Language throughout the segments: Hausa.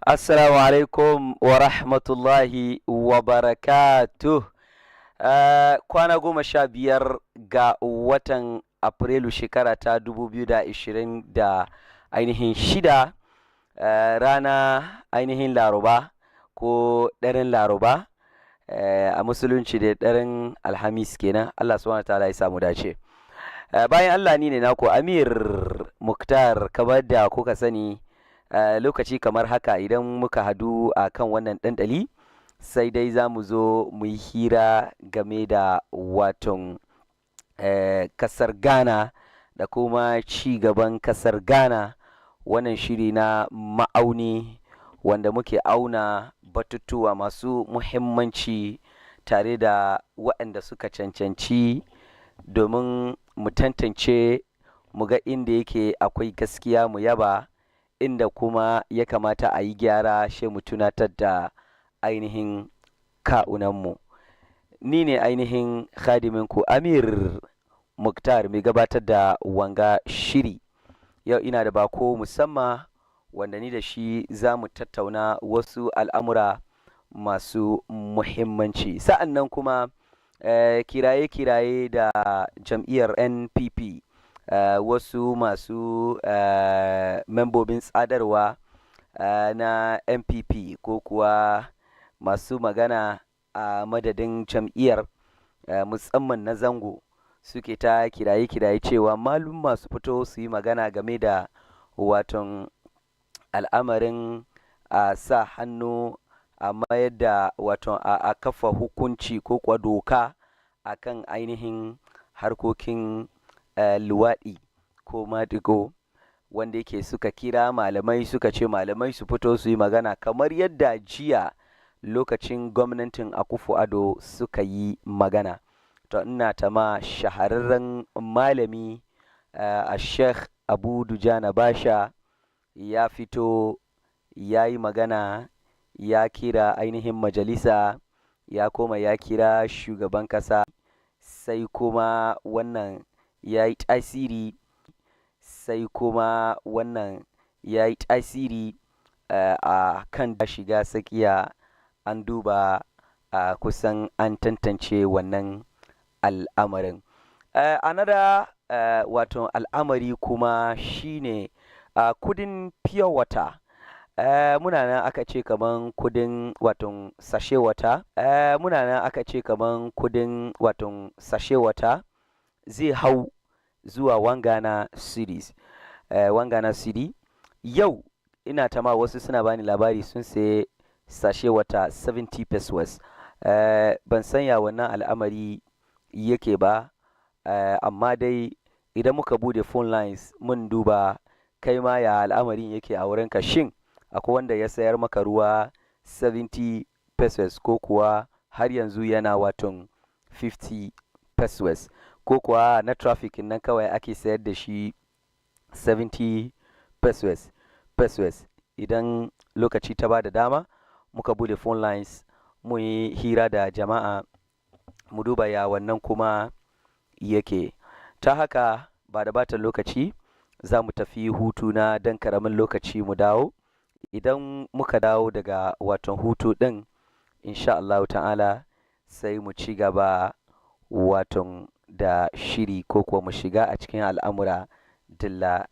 Assalamu alaikum wa rahmatullahi wa barakatuh. Kwana 15 ga watan Afrilu shekara ta 2020 da ainihin shida, rana ainihin Laruba ko daren Laruba, a musulunci da daren Alhamis kenan. Allah subhanahu wa ta'ala ya samu dace. Bayan Allah ni ne naku Amir Mukhtar, kamar da kuka sani. Lokaci kamar haka idan muka hadu a kan wannan ɗanɗali sai dai za mu zo mu yi hira game da waton kasar Ghana da kuma ci gaban kasar Ghana. Wannan shiri na ma'auni wanda muke auna batutuwa masu muhimmanci tare da waɗanda suka cancanci domin mu tantance mu ga inda yake akwai gaskiya mu yaba, inda kuma ya kamata a yi gyara shi mu tunatar da ainihin ka'unanmu. Ni ne ainihin khadiminku Amir Mukhtar mai gabatar da wanga shiri. Yau ina da bako musamman wanda ni da shi za mu tattauna wasu al'amura masu muhimmanci. Sa'an nan kuma kiraye-kiraye da jam'iyyar NPP. Wasu masu membobin tsadarwa na NPP ko kuwa masu magana a madadin jam'iyyar musamman na zango suke ta kiraye-kiraye cewa malum masu fito su yi magana game da waton al'amarin a sa hannu a mayar da waton a kafa hukunci ko kuwa doka akan ainihin harkokin luwaɗi ko madigo, wanda yake suka kira malamai suka ce malamai su fito su yi magana kamar yadda jiya lokacin gwamnatin Akufo-Addo suka yi magana. To ina ma shahararren malami a Sheikh Abu Dujana Basha ya fito ya yi magana, ya kira ainihin majalisa, ya koma ya kira shugaban kasa, sai kuma wannan ya yi tasiri, a kan da shiga tsakiya an duba kusan an tantance wannan al'amarin. Another wato al'amari kuma shine kudin pure water. Muna nan aka ce kaman kudin waton sashe wata zai hau zuwa Wangana Cities. Wangana City yau ina ma wasu suna bani labari sun saye sashe wata 70 pesos. Ban sanya wannan al'amari yake ba, amma dai idan muka bude phone lines mun duba kai ma ya al'amarin yake a wurinka, shin akwai wanda ya sayar maka ruwa 70 pesos ko kuwa har yanzu yana waton 50 pesos, ko kuwa na traffic nan kawai ake sayar da shi 70 pesos. Idan lokaci ta ba da dama muka bude phone lines mu yi hira da jama'a mu duba ya wannan kuma yake. Ta haka ba da bata lokaci za mu tafi hutu na dan karamin lokaci mu dawo. Idan muka dawo daga watan hutu din, insha Allah ta'ala sai mu ci gaba waton da shiri ko kuwa mu shiga a cikin al'amura dilla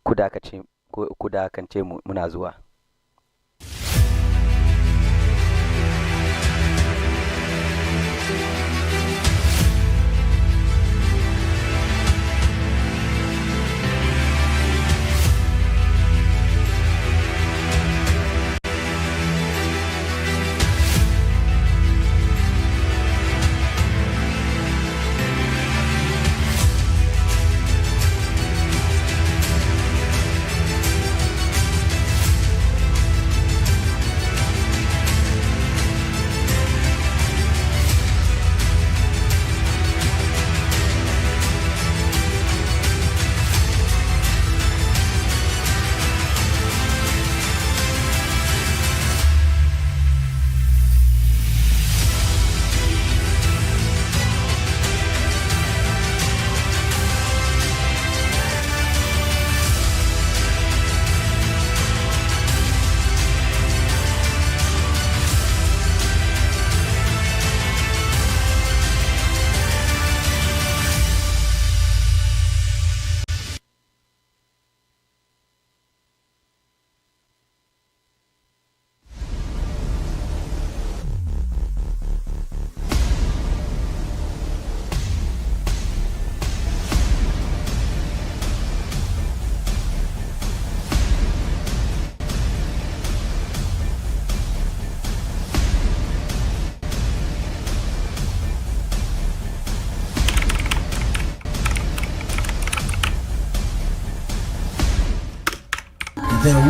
kudakance muna zuwa.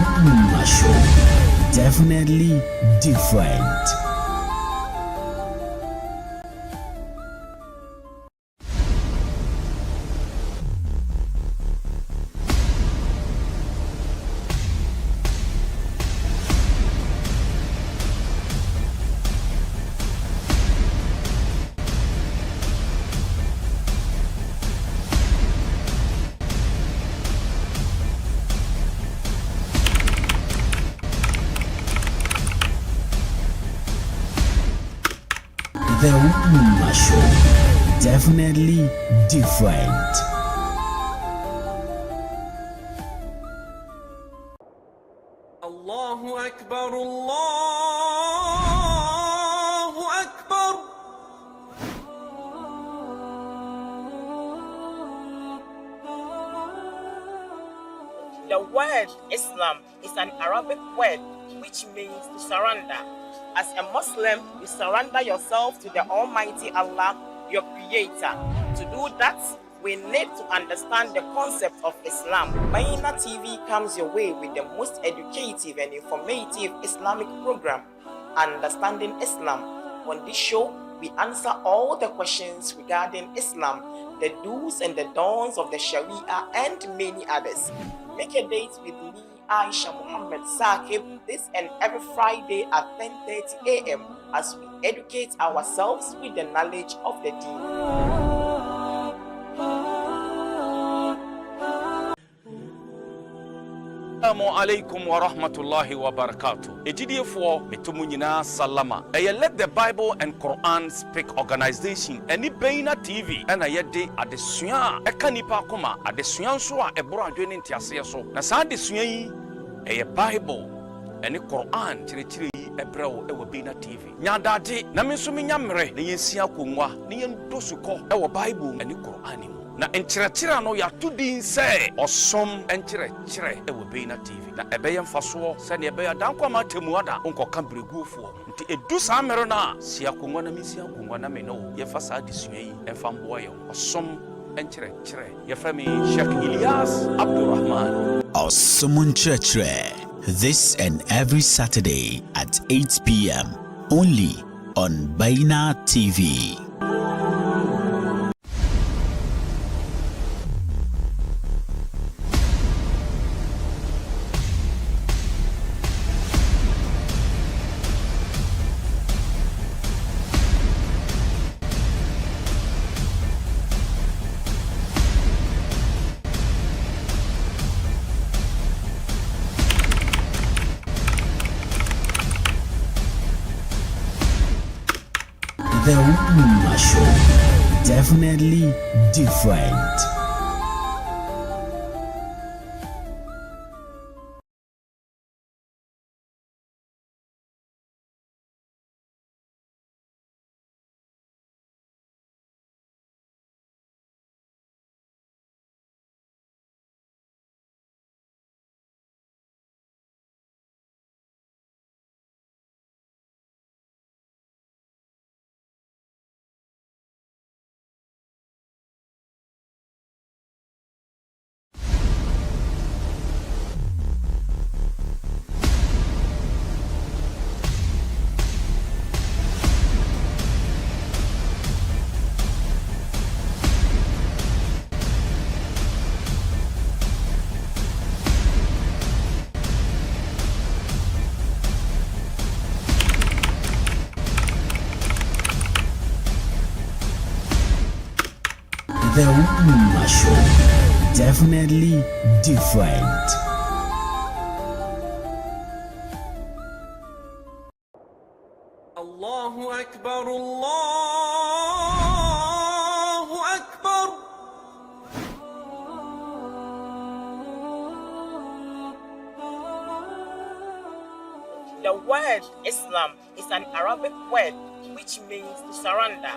Umma Show. Definitely different. The Umma Show. Definitely different. Allahu Akbar, Allahu Akbar. The word Islam is an Arabic word which means to surrender. As a Muslim, you surrender yourself to the Almighty Allah, your Creator. To do that, we need to understand the concept of Islam. Baina TV comes your way with the most educative and informative Islamic program, Understanding Islam. On this show, we answer all the questions regarding Islam, the do's and the don'ts of the Sharia, and many others. Make a date with me, Aisha Muhammad Saqib, this and every Friday at 10:30 a.m. as we educate ourselves with the knowledge of the deen. Assalamu alaikum wa rahmatullahi wa barakatuh. Ejidiyefo metumu nyina salama. Let the Bible and Quran Speak Organization any Baina TV and yede adesua eka nipa akoma adesua nso a eboro adwene ntiase so. Na saa adesua yi Bible and Quran kyerɛkyerɛ yi ebrɛw ewo Baina TV. Nyadade na me nso menya mmere na yensia konwa na yendosukɔ ewo Bible and Quran mu. Na enkyerɛkyerɛ no yato din sɛ ɔsom enkyerɛkyerɛ ɛwɔ Baina TV na ɛbɛyɛ mfasoɔ sɛ ne ɛbɛyɛ dankwa ma temu ada nkɔka bregufoɔ nti edu saa mmere no a sia konwa na mesia konwa na me no yɛfa saa desua yi ɛmfa mboa yɛ ɔsom enkyerɛkyerɛ yɛfrɛ me Sheikh Ilyas Abdurrahman Ɔsom Nkyerɛkyerɛ, this and every Saturday at 8 p.m. only on Baina TV. The Umma Show. Definitely different. The Umma Show. Definitely different. Allahu Akbar, Allahu Akbar. The word Islam is an Arabic word which means to surrender.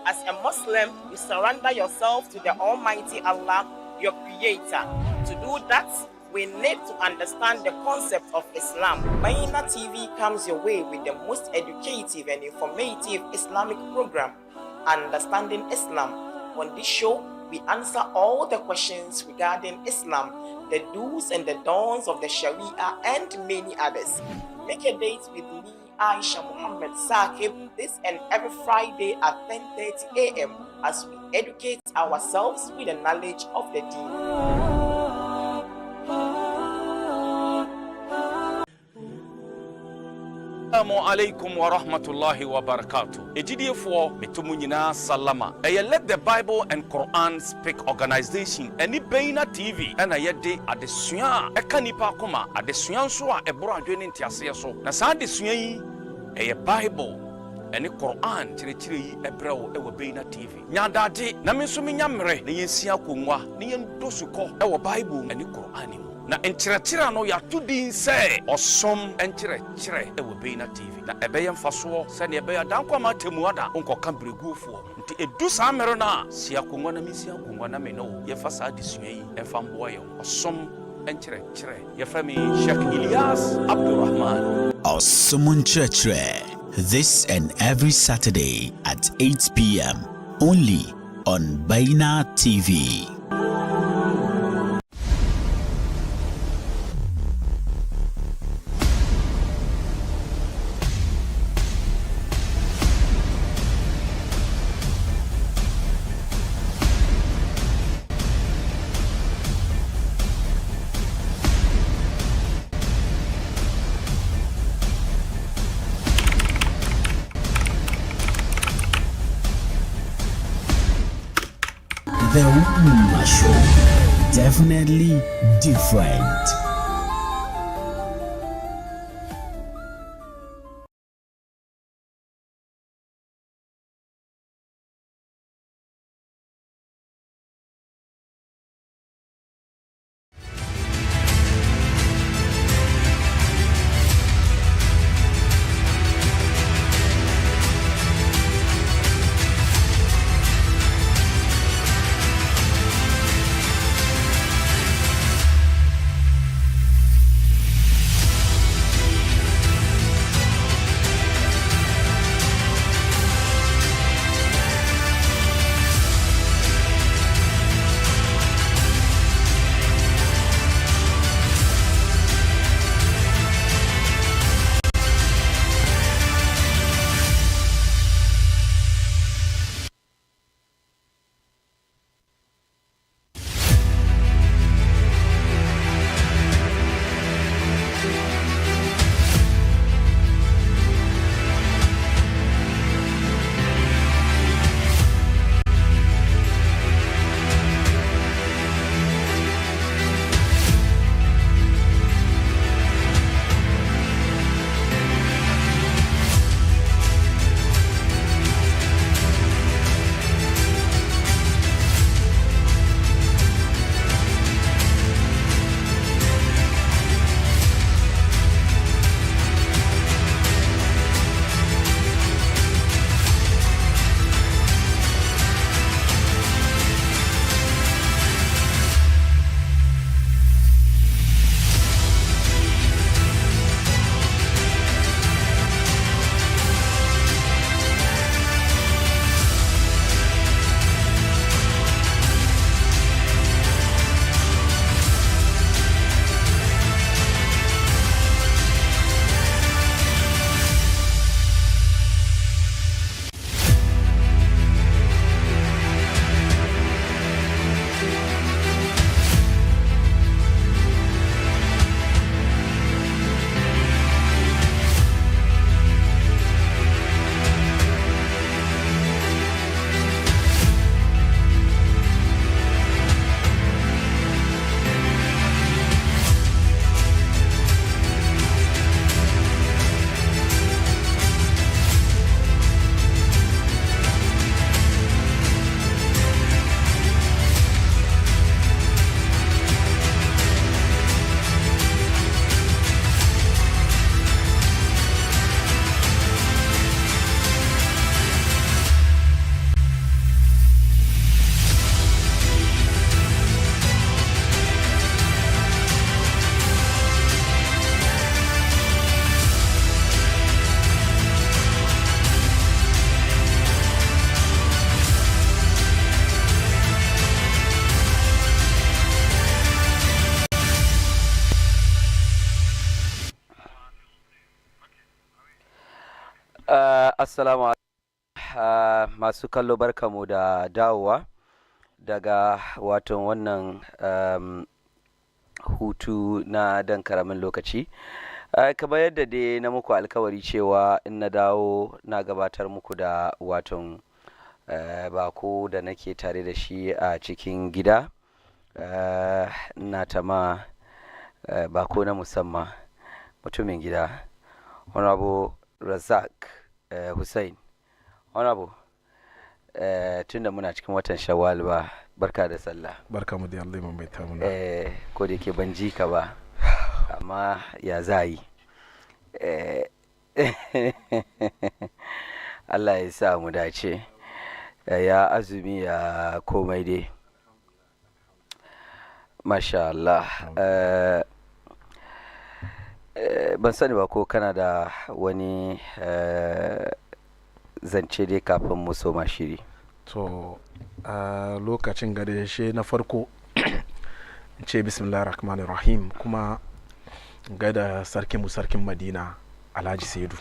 As a Muslim, you surrender yourself to the Almighty Allah, your Creator. To do that, we need to understand the concept of Islam. Baina TV comes your way with the most educative and informative Islamic program, Understanding Islam. On this show, We answer all the questions regarding Islam, the do's and the don'ts of the Sharia, and many others. Make a date with me, Aisha Muhammad Saqib, this and every Friday at 10:30 a.m. as we educate ourselves with the knowledge of the Deen. Assalamu alaikum wa rahmatullahi wa barakatuh. Ejidiyefo metumu nyina salama. Let the Bible and Quran Speak organization any Baina TV and yede adesua eka nipa akoma adesua nso a eboro adwene ntiase so. Na saa adesua yi Bible and Quran kyerɛkyerɛ yi ebrɛwo ewo Baina TV. Nyadade na me nso menya mmere na yensia konwa na yendosukɔ ewo Bible and Quran mu. Na enkyerɛkyerɛ no yɛato din sɛ ɔsom enkyerɛkyerɛ ɛwɔ Baina TV na ɛbɛyɛ mfasoɔ sɛnea ɛbɛyɛ dankɔ ama temuada nkɔka breguofoɔ nti edu saa mmere no a siakongwa na mesia kongwa na me no yɛfa saa adesua yi ɛfa mboa yɛn ɔsom enkyerɛkyerɛ yɛfrɛ me Sheikh Ilyas Abdurrahman Ɔsom Nkyerɛkyerɛ this and every Saturday at 8 p.m. only on Baina TV. The Umma Show, definitely different. Assalamu alaikum masu kallo barkamu da dawowa daga wato wannan hutu na dan karamin lokaci. Kamar yadda dai na muku alkawari cewa in na dawo na gabatar muku da waton bako da nake tare da shi a cikin gida. Na tama bako na musamman mutumin gida Honorable Razak Hussein. Honorable, tunda muna cikin watan Shawwal ba, barka da sallah. Barka mu da Allah mai tamuna. Ko da ke ban ji ka ba, amma ya za yi. Allah ya sa mu dace. Ya azumi ya komai dai. Masha Allah. Ban sani ba ko kana da wani zance dai kafin mu soma shiri. To a lokacin gade shi na farko ce bismillahir rahmanir rahim, kuma gada sarkin Madina Alhaji Saidu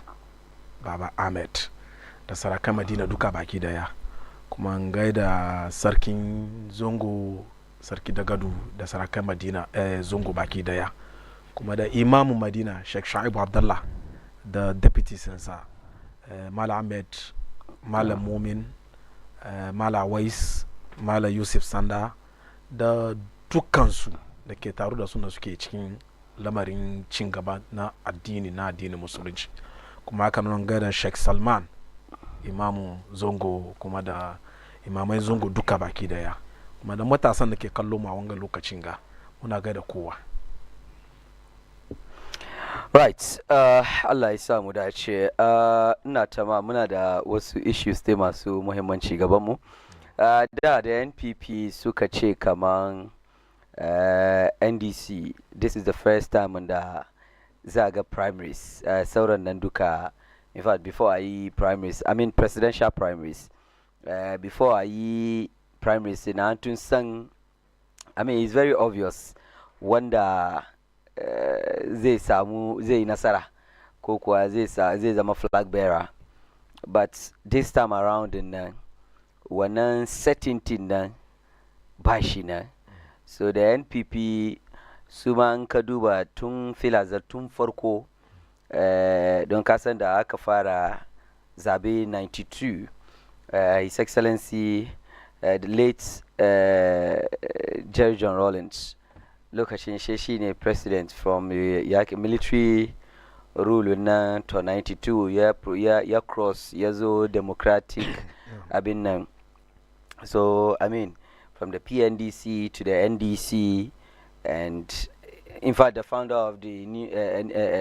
Baba Ahmed da sarakan Madina duka baki daya, kuma gaida sarkin Zongo sarki Dagadu da sarakan Madina Zongo baki daya, kuma da imamu Madina Sheikh Shaibu Abdullah da deputy sansa Mala Ahmed, Mala Mumin, Mala Wais, Mala Yusuf Sanda da dukkansu da ke taru da suna suke cikin lamarin cin gaba na addinin musulunci. Kuma haka nan gaida Sheikh Salman imamu Zongo, kuma da imamai Zongo duka baki daya, kuma da matasan da ke kallo ma wanga lokacin ga muna gaida kowa. Right, Allah ya sa mu dace. Ina tama muna da wasu issues dai masu muhimmanci gabanmu. Da NPP suka ce kaman NDC, this is the first time da za ga primaries. Sauran nan duka, in fact, before a yi primaries, I mean presidential primaries, before a yi primaries na tun san, I mean it's very obvious wanda zai nasara ko kuwa zai zama flag bearer, but this time around nan wannan certainty nan ba shi nan. So da NPP su ma an ka duba tun filazar tun farko, don kasan da aka fara zabe 92, His Excellency the late Jerry John Rawlings lokacin shi ne president from military rule na to 92 ya cross ya zo democratic abin nan. So I mean from the PNDC to the NDC, and in fact the founder of the new,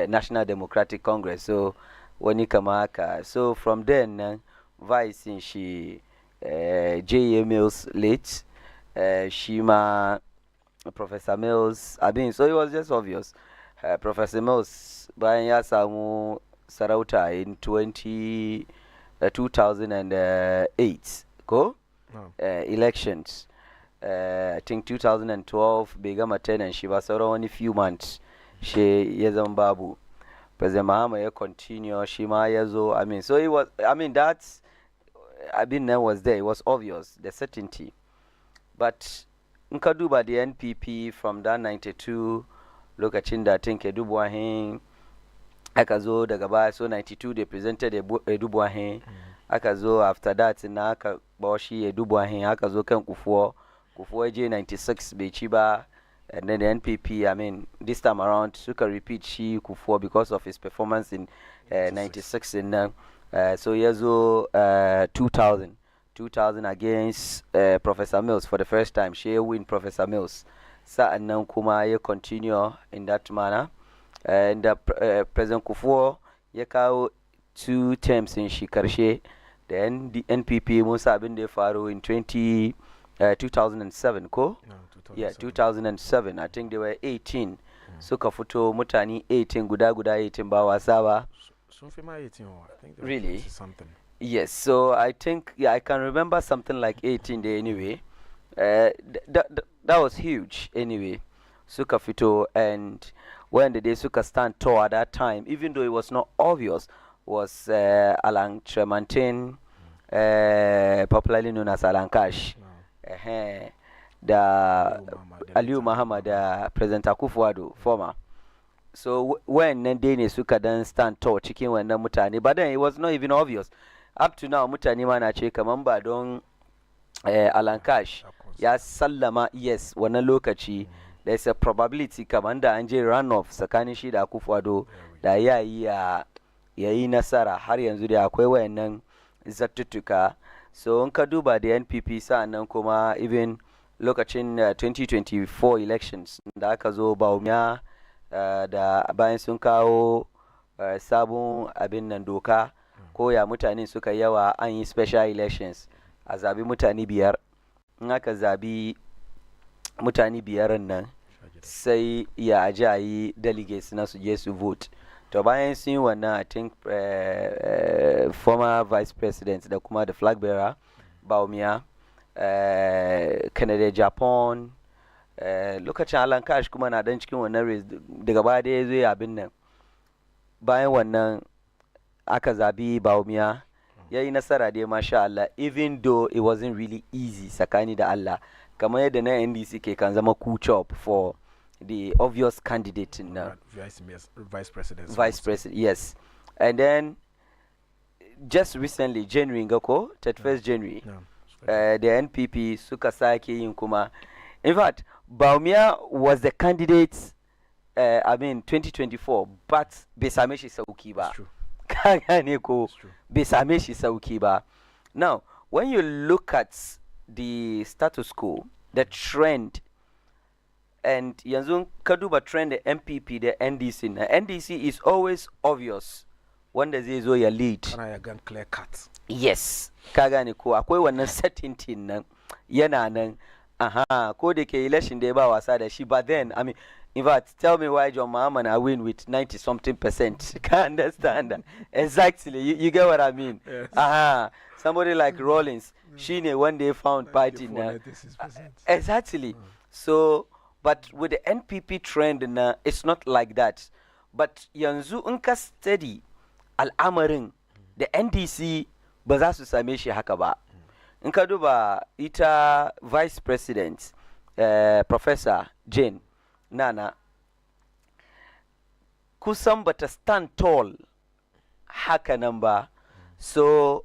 National Democratic Congress, so wani kama haka. So from then vice in shi J.A. Mills late, Shima Professor Mills, I mean, so it was just obvious. Professor Mills bayan ya samu sarauta in 2008 ko elections, I think 2012 bai gama tenan shi ba, sauran wani few months shi ya zama babu. President Mahama ya continue, shi ma ya zo. I mean, so it was, I mean, that's, I mean, that was there, it was obvious, the certainty. But in ka duba the NPP from that 92 lokacin da tinke Dubuahin aka zo daga baya, so 92 they presented a Dubuahin, aka zo after that na aka bawashi a Dubuahin, aka zo kan Kufuor je 96 bai ci ba, and then the NPP, I mean this time around suka repeat shi Kufuor because of his performance in 96 in so ya zo 2000 against Professor Mills for the first time. She win Professor Mills. Sa'annan kuma ya continue in that manner. And President Kufuor ya kawo 2 terms in shi karshe. Then the NPP musa abin da ya faru in 2007 ko? No, 2007. Yeah, 2007. I think they were 18. Suka fito mutane 18 guda 18 ba wasa ba. Sun fi ma 18, I think they were Really? something. Yes, so I think, yeah, I can remember something like 18 there anyway. That was huge anyway. Suka Fito, and when the day Suka stand tall at that time, even though it was not obvious, was Alan Tremontin, popularly known as Alan Cash. The Aliyu Muhammad, President Akufo-Addo, former. So when Nandene suka dan stand tall cikin wannan mutane, but then it was not even obvious. Up to now mutane ma na ce kaman ba don Alan Cash ya sallama yes wannan lokaci there's a probability kaman da an je runoff tsakanin shi da Akufo-Addo da yayi nasara har yanzu da akwai wayannan zattuttuka. So in ka duba da NPP sa'annan kuma even lokacin 2024 elections da aka zo Bawumia da bayan sun kawo sabon abin nan doka ko ya mutane suka yawa an yi special elections a zabi mutane biyar. In aka zabi mutane biyar nan sai ya aji a yi delegates na su je su vote. To bayan sun yi wannan I think former vice president da kuma the flag bearer Bawumia, Canada, Japan, lokacin Alan Cash kuma na dan cikin wannan race daga baya da ya zo abin nan. Bayan wannan aka zabi Bawumia ya yi nasara dai masha Allah, even though it wasn't really easy tsakani da Allah, kamar yadda na NDC ke kan zama coup chop for the obvious candidate na vice president. Vice president, yes. And then just recently, January ngako, 31st January, the NPP suka sake yin kuma. In fact, Bawumia was the candidate, 2024, but bai same shi sauki ba. Ka gane ko bai same shi sauki ba. Now, when you look at the status quo, the trend, and yanzu ka duba trend da NPP da NDC na, NDC is always obvious wanda zai zo ya lead. Kana ya gan clear cut. Yes, ka gane ko akwai wannan certainty nan yana nan. Ko da ke election da ba wasa da shi, but then I mean, in fact, tell me why John Mahama na win with 90-something%. Can't understand that. Exactly, you get what I mean. Yes. Somebody like Rollins, she one day found party now. Exactly. So, but with the NPP trend na, it's not like that. But yanzu unka steady al'amarin the NDC ba za su same shi haka ba. In ka duba ita vice president Professor Jane Nana kusan bata stand tall haka nan ba. So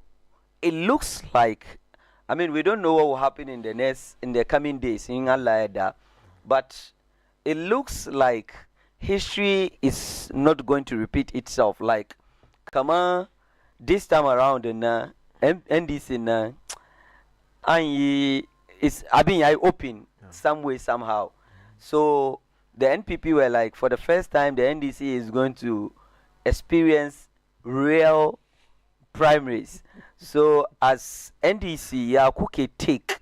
it looks like, I mean, we don't know what will happen in the coming days in Allah yada, but it looks like history is not going to repeat itself. Like, kama this time around na NDC na it's I open some way somehow. So the NPP were like, for the first time, the NDC is going to experience real primaries. So as NDC, ya kuke take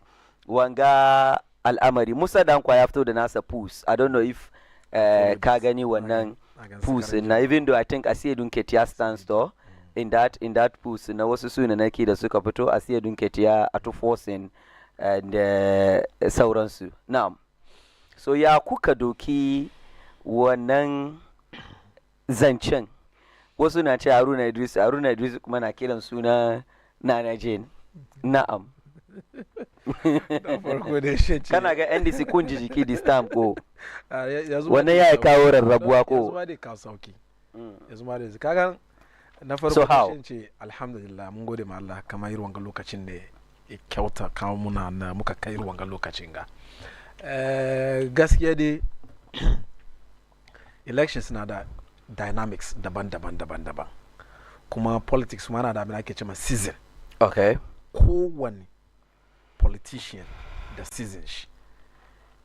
wanga al'amari. Musa Dankwa ya fito da nasa pus. I don't know if ka gani wannan pus na, even though I think Asiyedun Ketia stands though in that pus na wasu suna naki da suka fito Asiyedun Ketia atu forcing and sauransu. Now, so ya kuka doki wannan zancen. Wasu na ce Haruna Idris kuma na kiran suna Nana Jane. Na'am. Kana ga NDC kun ji jiki this time ko? Wannan ya kawo rarrabuwa ko? Yanzu ma dai kawo sauki. Yanzu ma dai kaga na farko ce alhamdulillah mun gode ma Allah kamar irin wannan lokacin ne ya kyauta kawo muna na muka kai irin wannan lokacin ga. Gaskiya dai elections na da dynamics daban-daban kuma politics ma na da abin ake cewa season. Okay. Kowane politician da season shi.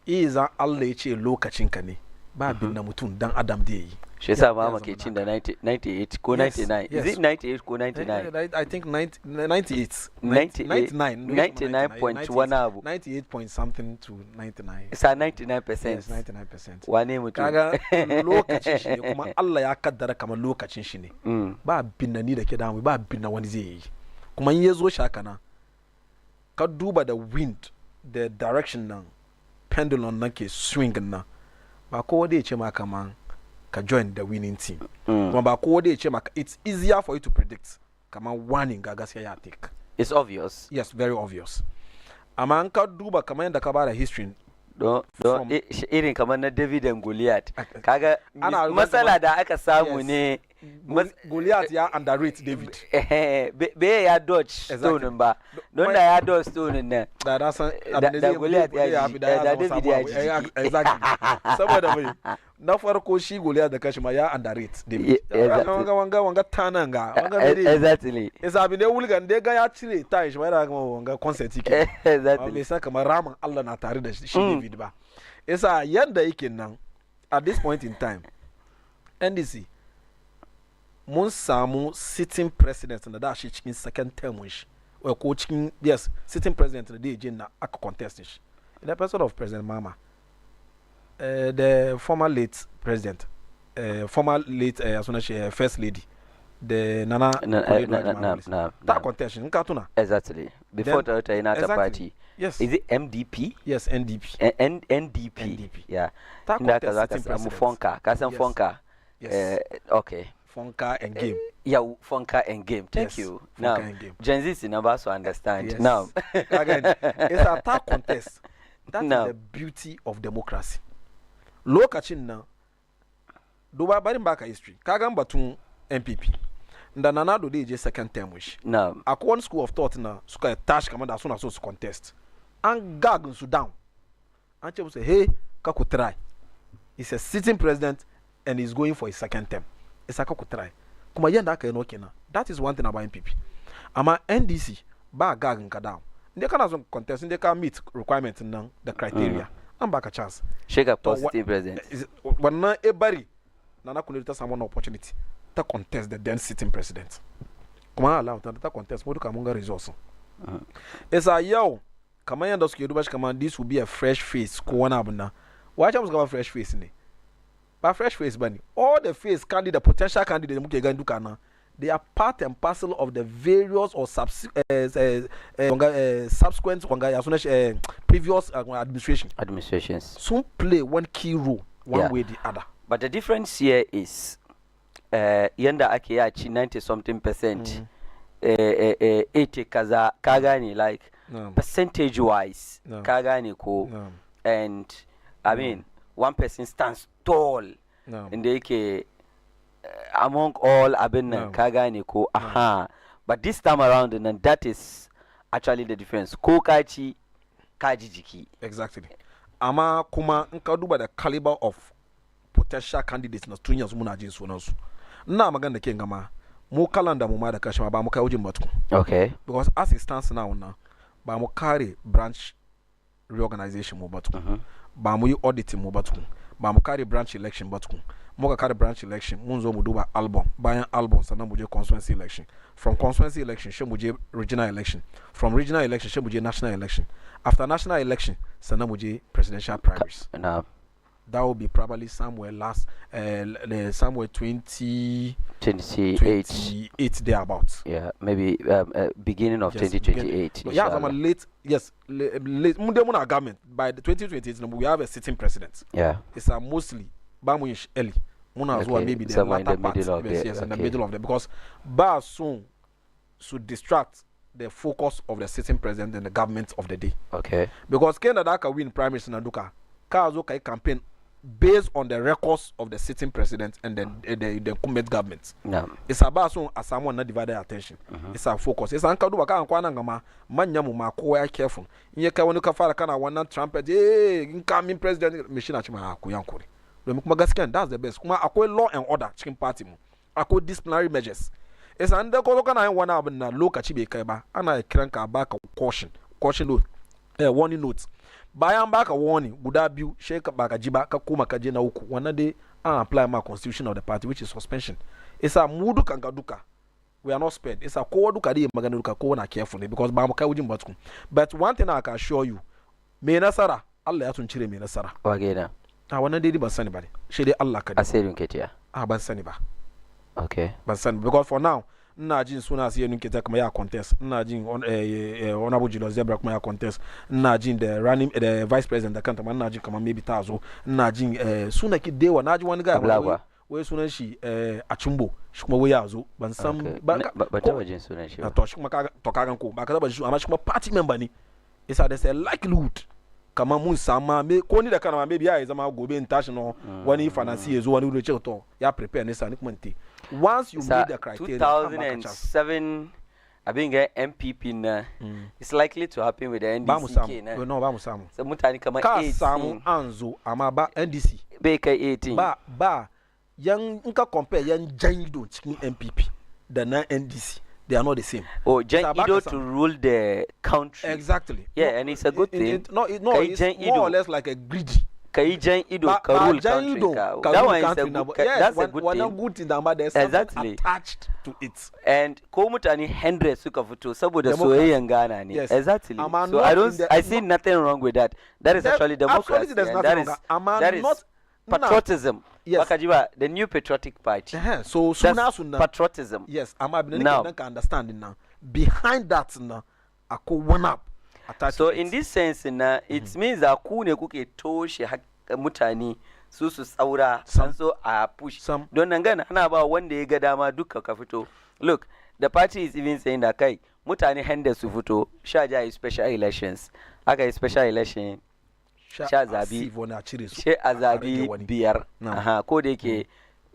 Iza Allah ya ce lokacin ka ne ba abin da mutum dan Adam da yi. Shi yasa ma ke cin da 98 ko 99. Is it 98 ko 99? I think 98. 99 point one abu. 98 point something to 99. It's 99%. Yes, 99%. Wane mutum? Kaga lokacin shi ne kuma Allah ya kaddara kamar lokacin shi ne. Ba abin da ni da ke damu ba abin da wani zai yi. Kuma in ya zo shaka na ka duba da wind the direction nan pendulum nan ke swing nan ba kowa da ya ce ma kaman ka join the winning team kuma ba ko da yace maka it's easier for you to predict kama wani ga gaskiya ya take. It's obvious. Yes, very obvious. Amma an ka duba kamar yadda ka bada history irin kamar na David and Goliath kaga matsala da aka samu ne Goliath ya underrate David be ya dodge stone ba don da ya dodge stone nan da san da Goliath ya ji da David ya ji exactly saboda mai na farko shi Goliath da kashi ma ya underrate David wanga tananga exactly isa abin da wulgan da ga ya cire tayin shi mai da wanga concert yake exactly bai sa kamar ramin Allah na tare da shi David ba isa yanda yake nan at this point in time NDC mun samu sitting president da shi cikin second term shi ko cikin yes sitting president da je na aka contest shi in the person of President Mama the former late president former late first lady the Nana that contest in Katuna exactly before the Inata party. Yes. Is it MDP? Yes, NDP. NDP. Yeah. That contest Fonka. Kasan Fonka. Yes. Okay. Fonka and game. Yeah, Fonka and game. Thank you. Now, Gen Z is never to understand. Yes. Now, again, it's a tag contest. That is the beauty of democracy. Look at it now. Duba bari mbaka history. Kagan batun MPP. Nda nana do dey second term wish. No. At one school of thought na suka tash kama da so contest. And gag so down. And Chebu say, hey, kako try. He's a sitting president and he's going for his second term. It's a kako try. Kuma yenda aka eno kena. That is one thing about MPP. Ama NDC ba gag nka down. They can also contest. They can meet requirements now the criteria. And back a chance. Shake up positive president. When na ebari nana kunilita someone opportunity to contest the then sitting president. Kuma allow to contest. Modu kamunga resource. It's a yo. Kama yanda suke duba shi kama this will be a fresh face ko wani abu na. Why chama suka ba fresh face ne? Ba fresh face bani. All the face candidate, potential candidate muke gani duka na. They are part and parcel of the various or subsequent previous administrations. Some play one key role one way or the other. But the difference here is yanda ake ya chi 90% 80 kaza kagani like percentage wise kagani ko and I mean one person stands tall in the yake among all abin nan kagani ko aha but this time around and that is actually the difference ko kaji jiki exactly ama kuma in ka duba the caliber of potential candidates na tunyas muna jin sunan su ina magana da ke gama mu kalanda mu ma da kashi ma ba mu kai wujin batu okay because as it stands now ba mu kare branch reorganization mu batu ba mu yi auditing mu batu ba mu kare branch election batu mu ka kare branch election mun zo mu duba album bayan album sannan mu je constituency election from constituency election she mu je regional election from regional election she mu je national election after national election sannan mu je presidential primaries that will be probably somewhere somewhere 2028 thereabouts. Yeah, maybe beginning of 2028. Yeah, I'm a late. Yes, late. Muna government by the 2028. We have a sitting president. Yeah, it's mostly bamuish early. Muna as well maybe the latter part. Yes, in the middle of the because ba soon should distract the focus of the sitting president and the government of the day. Okay. Because Kenya Daka win primaries na duka. Kazo kai campaign based on the records of the sitting president and the incumbent government. No. It's about so as someone not divided attention. It's a focus. It's an kadu baka nkwana ngama manyamu mako ya careful. Inye ka wanu ka fara kana wana trumpet incoming president machine achima akuyankuri. Lemi kuma gaskiya that's the best. Kuma akwai law and order cikin party mu. Akwai disciplinary measures. It's an da ko kana wana abin na lokaci bai kai ba. Ana kiran ka baka caution note. Warning note. Bayan baka warning guda biyu sheka baka jiba ka koma ka je na uku wannan dai an apply ma constitution of the party which is suspension. Isa mudu kanga duka we are not spared. Isa kowa duka dai magana duka kowa na careful ne because ba mu kai wujin batku. But one thing I can assure you me nasara Allah ya tuncire me nasara wage na wannan dai ban sani ba ne shi dai Allah ka asirin ketiya ban sani ba okay ban sani because for now ina jin suna sai yanun kita kuma ya contest ina jin honorable Julius Zebra kuma ya contest ina jin the running the vice president da kanta ina jin kamar maybe tazo ina jin suna ki dewa na ji wani guy wai sunan shi a Chumbo shi kuma wai ya zo ban san ba taba jin sunan shi ba to shi kuma to kagan ko ba ka taba shi amma shi kuma party member ne yasa da sai likelihood kamar mun sama me ko ni da kana ma maybe ya zama gobe in tashi no wani finance ya zo wani wuri ce to ya prepare ne sa ni kuma te once you meet the criteria 2007 abin ga MPP na it's likely to happen with the NDC kenan no ba mu samu sai mutane kamar 18 ka samu anzo amma ba NDC bai kai 18 ba yan in ka compare yan jan ido cikin MPP da na NDC they are not the same. Oh, jan ido to rule the country. Exactly. Yeah, and it's a good thing. It's more or less like a greedy. Kai jan ido ka rule country ka. That one is a good, that's a good thing. One good thing that there's something attached to it. And ko mutane 100 suka fito saboda soyayyan Ghana ne. Yes. Exactly. So I see nothing wrong with that. That is actually democracy. That is patriotism. Yes. Wakajiba, the new patriotic party. So suna patriotism. Yes, now can understand it now. Behind that now, I could one up. So in this sense na it means that ku ne kuke toshe mutane su tsaura san so a push. Don nan gana ana ba wanda ya ga dama duka ka fito. Look, the party is even saying that kai mutane handa su fito sha ja special elections. Aka yi special election sha zabi she a zabi biyar ko da yake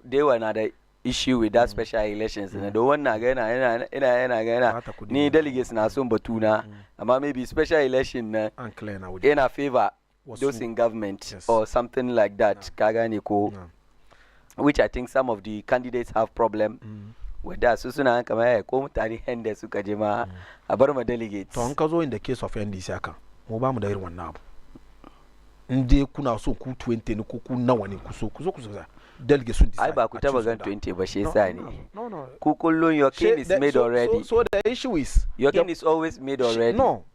dewa na da issue with that special elections na don wannan ga yana ni delegates na son batuna amma maybe special election na yana favor those in government or something like that ka gane ko which I think some of the candidates have problem with that su suna kamar ko mutane handa suka je ma a bar ma delegates to an ka zo in the case of NDC aka mu ba mu da irin wannan abu inde kuna so ku 20 ne ku nawa ne ku so delegate sun decide ai ba ku taba gan 20 ba shi yasa ne ku kullun your king is made already so the issue is your king is always made already no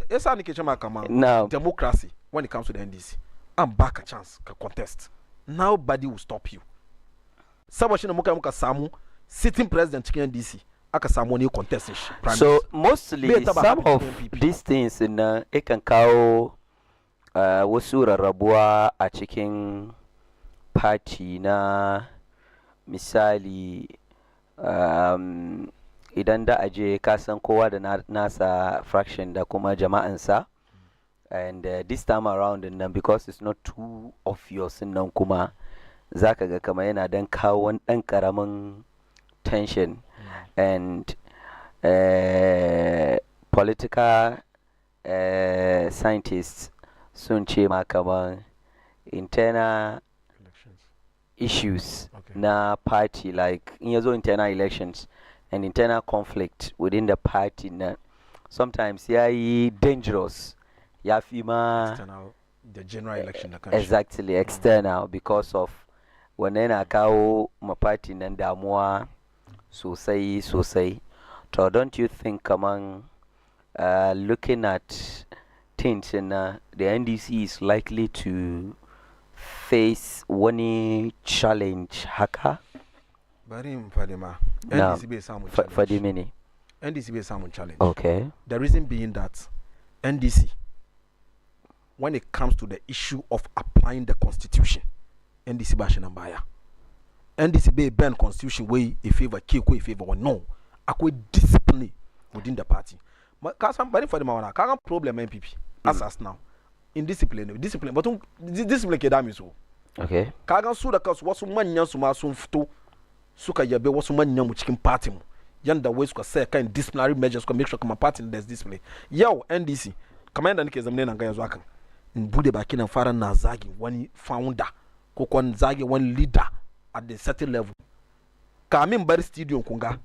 yasa ne ke cewa kama democracy when it comes to the NDC I'm back a chance ka contest nobody will stop you saboda shi ne muka samu sitting president cikin NDC aka samu ne contest shi so mostly some of these things it can kawo wasu rarrabuwa a cikin party na misali idan da aje kasan kowa da nasa fraction da kuma jama'ansa and this time around nan because it's not too obvious nan kuma zaka ga kamar yana dan kawo wani dan karamin tension and political scientists sun ce ma kaman internal issues na party like in yazo internal elections and internal conflict within the party na sometimes yayi dangerous ya fi ma the general election da kanshi exactly external because of wannan yana kawo ma party nan damuwa sosai so don't you think kaman looking at things in the NDC is likely to face one challenge haka? Bari mfadima. NDC be samu challenge. Fadimini. NDC be samu challenge. Okay. The reason being that NDC, when it comes to the issue of applying the constitution, NDC ba shinambaya. NDC be ban constitution way in favor kiko in favor or no. Akwe discipline within the party. Kasan bari fadima wana. Kagan problem MPP. As now in discipline but discipline ke dami so okay kagan su da kansu wasu manyan su ma sun fito suka yabe wasu manyan mu cikin party mu yanda wai suka sai kan disciplinary measures suka make sure kuma party there's discipline yau NDC kamar yanda nake zamne nan ga yanzu akan in bude baki nan fara na zagi wani founder ko kon zagi wani leader at the certain level kamin bar studio kunga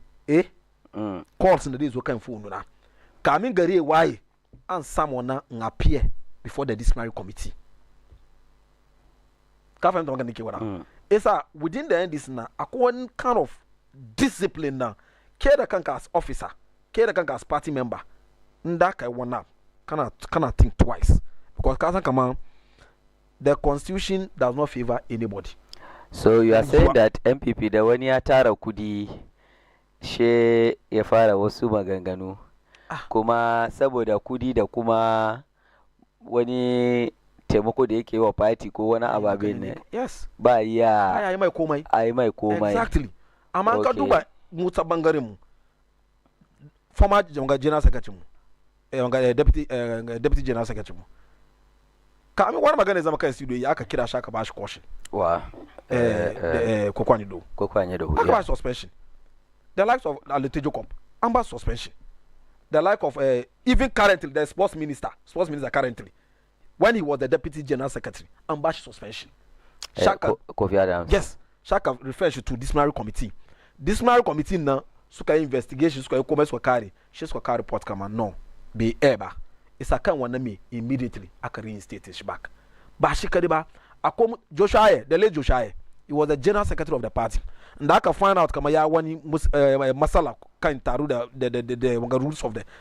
calls da dai zo kan phone na kamin gare waye and someone appear before the disciplinary committee. It's within the NDC now, one kind of discipline now. Keda kanka as officer, keda kanka as party member. Ndaka one up. Cannot think twice because kasan kama the constitution does not favor anybody. So you are saying that MPP da wani ya tara kudi she ya fara wasu maganganu. Kuma saboda kudi da kuma wani taimako da yake wa party ko wani ababe ne yes ba ya ai mai komai ai mai komai exactly amma ka Okay. duba mu ta bangaren mu former general secretary mu deputy general secretary mu ka wani magana zama kai studio ya aka kira shi aka bashi caution wa kokwani do ko kwanye da aka hudu bashi suspension the likes of Alitejo Cup and bashi suspension the like of even currently the sports minister currently when he was the deputy general secretary and bashi suspension Shaka Kofi Adams yes Shaka refers to disciplinary committee na suka investigation suka kuma suka kare shi suka kare report kama no be eba isa kan wannan me immediately aka reinstate shi back ba shi kadi ba akwai Joshua the late Joshua he was the general secretary of the party and aka find out kama ya wani masala kan taru the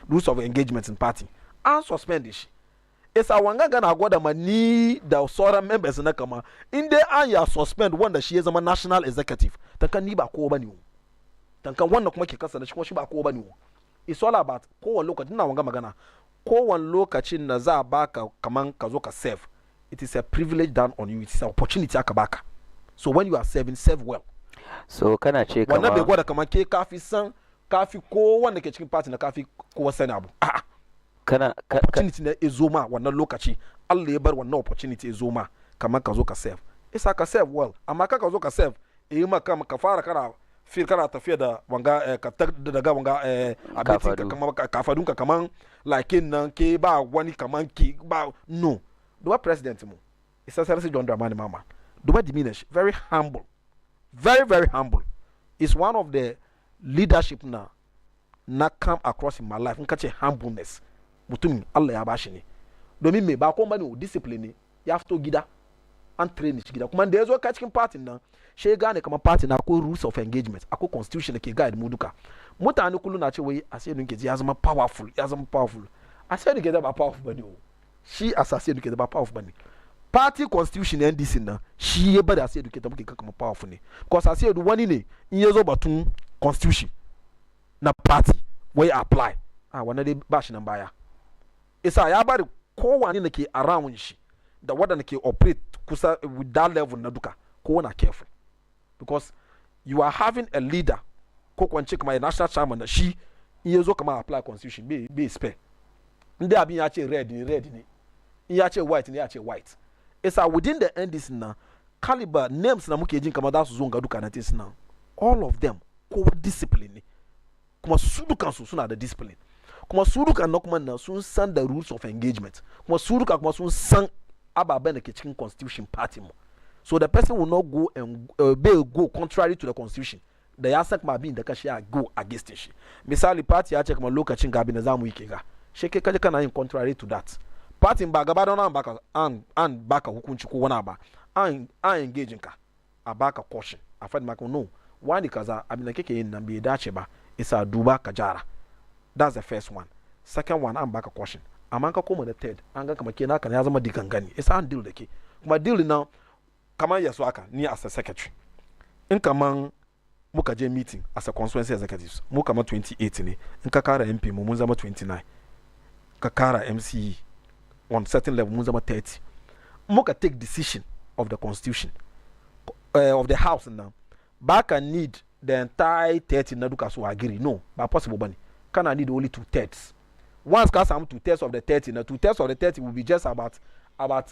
rules of engagement in party and suspend shi isa wanga gana gwada mani da sauran members na kama in dai an ya suspend wanda shi ya zama national executive tankan ni ba kowa bane tankan wannan kuma ke kasa da shi kuma shi ba kowa bane it's all about kowane lokaci ina wanga magana kowane lokacin na za a baka kaman ka zo ka serve it is a privilege done on you it is an opportunity aka baka so when you are serving serve well so kana ce kama wannan bai gwada kaman ke kafi ko wanda ke cikin party na kafi kowa sani abu a'a kana opportunity na ezo ma wannan lokaci Allah ya bar wannan opportunity ezo ma kaman ka zo ka serve isa ka serve well amma ka zo ka serve ma ka fara kana fil kana tafiya da wanga ka daga wanga abeti kaman kafadunka kaman like nan ke ba wani kaman ki ba no duba president mu isa Sarsi John Dramani Mahama duba diminish very humble very humble is one of the leadership na come across in my life nka ce humbleness mutum Allah ya bashi ne domin me ba ko bane discipline ne ya fito gida an train shi gida kuma da yazo ka cikin party nan she gane kamar party na akwai rules of engagement akwai constitution da ke guide mu duka mutane kullu na ce wai asai nun ke ya zama powerful asai nun ke da ba powerful bane o shi asai nun ke da ba powerful bane party constitution NDC nan shi ya bada asai nun ke da muke kamar powerful ne because asai wani ne in yazo batun constitution na party wai apply wannan dai ba shi nan baya isa ya bari kowane da ke around shi da wadanda ke operate kusa with that level na duka kowane careful because you are having a leader ko kwance kuma a national chairman na shi in ya zo kama apply constitution bai spare inda abin ya ce red ne in ya ce white ne ya ce white isa within the NDC na caliber names na muke jin kama za su zo ga duka na tis na all of them kowa discipline ne kuma su dukansu suna da discipline kuma su dukan na kuma na sun san the rules of engagement kuma su duka kuma sun san ababen da ke cikin constitution party mu so the person will not go and go contrary to the constitution da ya san kuma abin da kashi ya go against shi misali party ya ce kuma lokacin gabi na zamu yi ke ga shi ke kaje kana yin contrary to that party ba gaba da an baka hukunci ko wani ba an engage ka a baka caution a fadi maka no wani kaza abin da kake yin nan bai dace ba isa duba ka jara that's the first one second one an baka caution amma ka koma da third an ga kamar kenan kan ya zama digangani isa an deal da ke kuma deal na kamar yaso aka ni as a secretary in kaman muka je meeting as a constituency executives mu kamar 28 ne in ka kara MP mu mun zama 29 ka kara MCE on certain level mun zama 30 muka take decision of the constitution of the house now back and need the entire 30 na duka so agree no ba possible bane kana need only 2/3 once ka samu 2/3 of the 30 na 2/3 of the 30 will be just about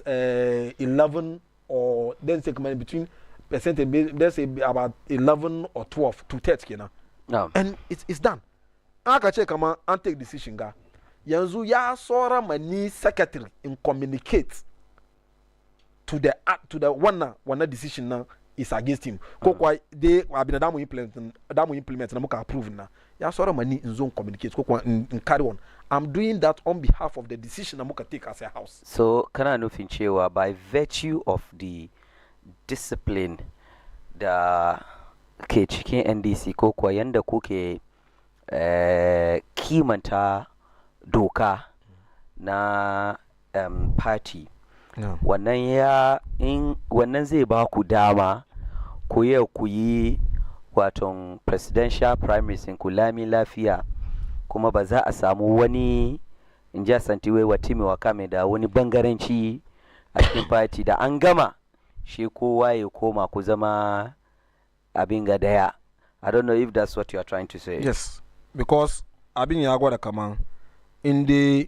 11 or then say between percentage let's say about 11 or 12 2/3 kenan no. And it's done aka ce kama an take decision ga yanzu ya sora mani secretary in communicate to the wannan decision na is against him ko kwa they abin da mu implement na muka approve na ya sora mani in zone communicate ko kwa in carry on I'm doing that on behalf of the decision na muka take as a house so kana nufin cewa by virtue of the discipline da ke cikin NDC ko kwa yanda kuke kimanta doka na party no. wannan zai ba ku dama ku yi waton presidential primaries ku lami lafiya kuma ba za a samu wani in ja santiwai wa timi wa kame da wani bangaranci a cikin party da an gama shi kowa ya koma ku zama abin ga daya. I don't know if that's what you are trying to say. Yes, because abin ya gwada kaman inda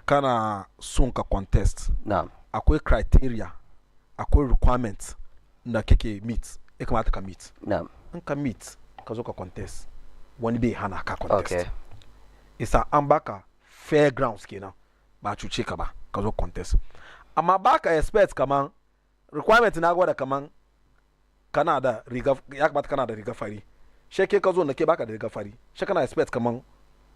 kana son ka contest. Na'am. Akwai criteria, akwai requirements da kake meet, ya kamata ka meet. Na'am. In ka meet, ka zo ka contest, wani bai hana ka contest. Okay. Isa an baka fair grounds kenan, ba cuce ka ba, ka zo contest. Amma baka expect kaman requirement na gwada kaman kana da riga, ya kamata kana da riga fari. Sheke ka zo na ke baka da riga fari. Sheke kana expect kaman